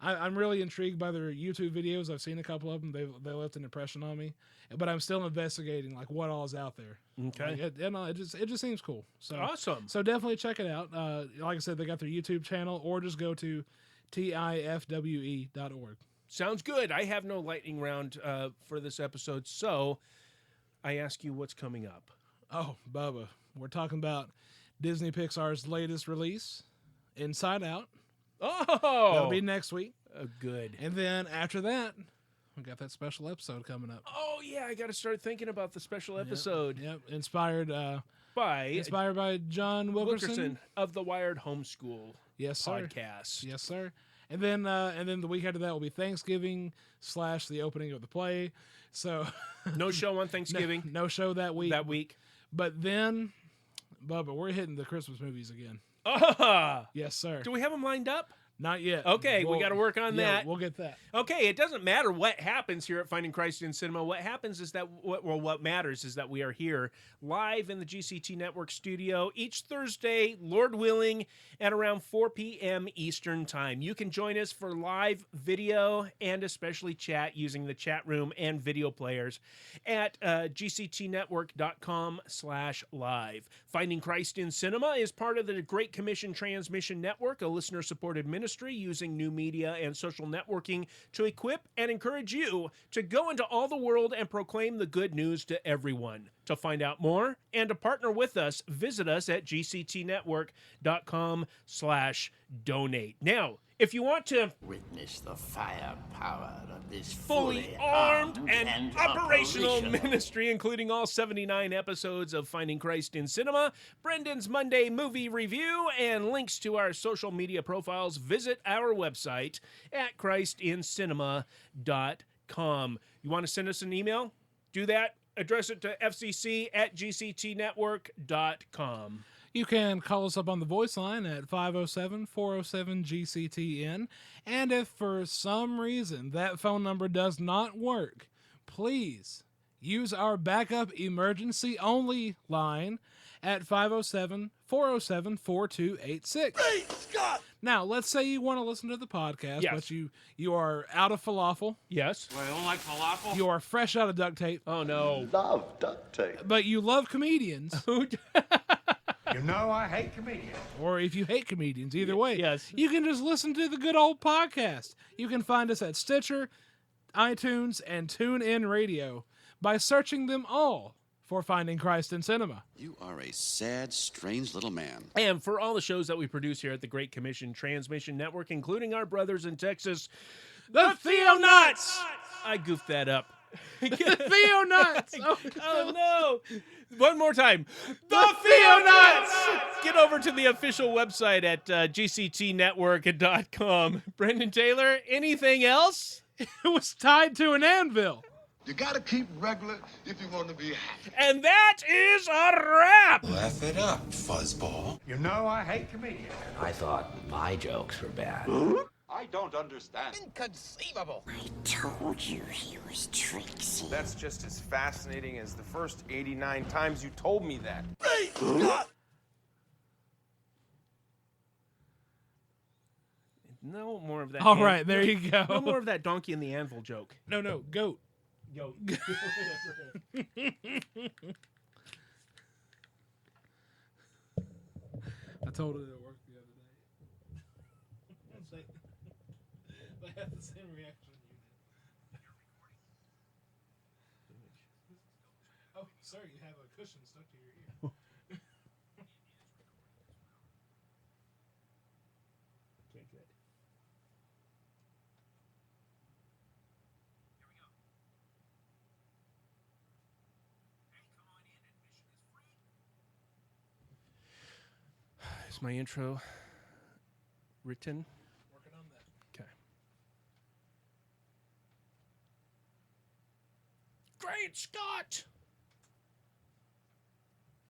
I'm really intrigued by their YouTube videos. I've seen a couple of them. They left an impression on me, but I'm still investigating like what all is out there.
Okay.
Like, it just seems cool. So
awesome.
So definitely check it out. Like I said, they got their YouTube channel, or just go to TIFWE.org.
Sounds good. I have no lightning round for this episode, so I ask you what's coming up.
Oh, Bubba, we're talking about Disney Pixar's latest release, Inside Out.
Oh!
That'll be next week.
Good.
And then after that, we got that special episode coming up.
Oh, yeah, I got to start thinking about the special episode.
Yep. Inspired
by
John Wilkerson
of the Wired Homeschool podcast.
Yes, sir. And then the week after that will be Thanksgiving / the opening of the play. So
no show on Thanksgiving.
No show that week.
That
But then, Bubba, we're hitting the Christmas movies again. Yes, sir.
Do we have them lined up?
Not yet.
Okay, we got to work on that.
We'll get that.
Okay, it doesn't matter what happens here at Finding Christ in Cinema. What happens is that, what matters is that we are here live in the GCT Network studio each Thursday, Lord willing, at around 4 p.m. Eastern Time. You can join us for live video and especially chat using the chat room and video players at gctnetwork.com/live. Finding Christ in Cinema is part of the Great Commission Transmission Network, a listener-supported ministry using new media and social networking to equip and encourage you to go into all the world and proclaim the good news to everyone. To find out more and to partner with us, visit us at gctnetwork.com/donate. Now, if you want to
witness the firepower of this
fully armed and operational ministry, including all 79 episodes of Finding Christ in Cinema, Brendan's Monday movie review, and links to our social media profiles, visit our website at christincinema.com. You want to send us an email? Do that. Address it to fcc@gctnetwork.com.
You can call us up on the voice line at 507-407-GCTN. And if for some reason that phone number does not work, please use our backup emergency only line at 507-407-4286.
Great Scott!
Now, let's say you want to listen to the podcast,
yes,
but you are out of falafel.
Yes.
Well, I don't like falafel.
You are fresh out of duct tape.
Oh, no.
Love duct tape.
But you love comedians.
You know I hate comedians.
Or if you hate comedians, either way,
yes,
you can just listen to the good old podcast. You can find us at Stitcher, iTunes, and TuneIn Radio by searching them all for Finding Christ in Cinema.
You are a sad, strange little man.
And for all the shows that we produce here at the Great Commission Transmission Network, including our brothers in Texas, the Theo-Nuts! I goofed that up.
The Theo-Nuts!
Oh, no. One more time. The Theo-Nuts! Get over to the official website at gctnetwork.com. Brendan Taylor, anything else?
It was tied to an anvil.
You gotta keep regular if you want to be happy.
And that is a wrap!
Laugh it up, fuzzball.
You know I hate comedians.
I thought my jokes were bad.
I don't understand.
Inconceivable. I told you he was tricksy.
That's just as fascinating as the first 89 times you told me that.
Great Scott!
No more of that.
All right, there you go.
No more of that donkey and the anvil joke.
No, goat.
Goat.
I told it at work the other day. They had the same reaction you Sir, you have a cushion stuck to your ear.
Okay, good. Is my intro written?
Working on that.
Okay. Great Scott!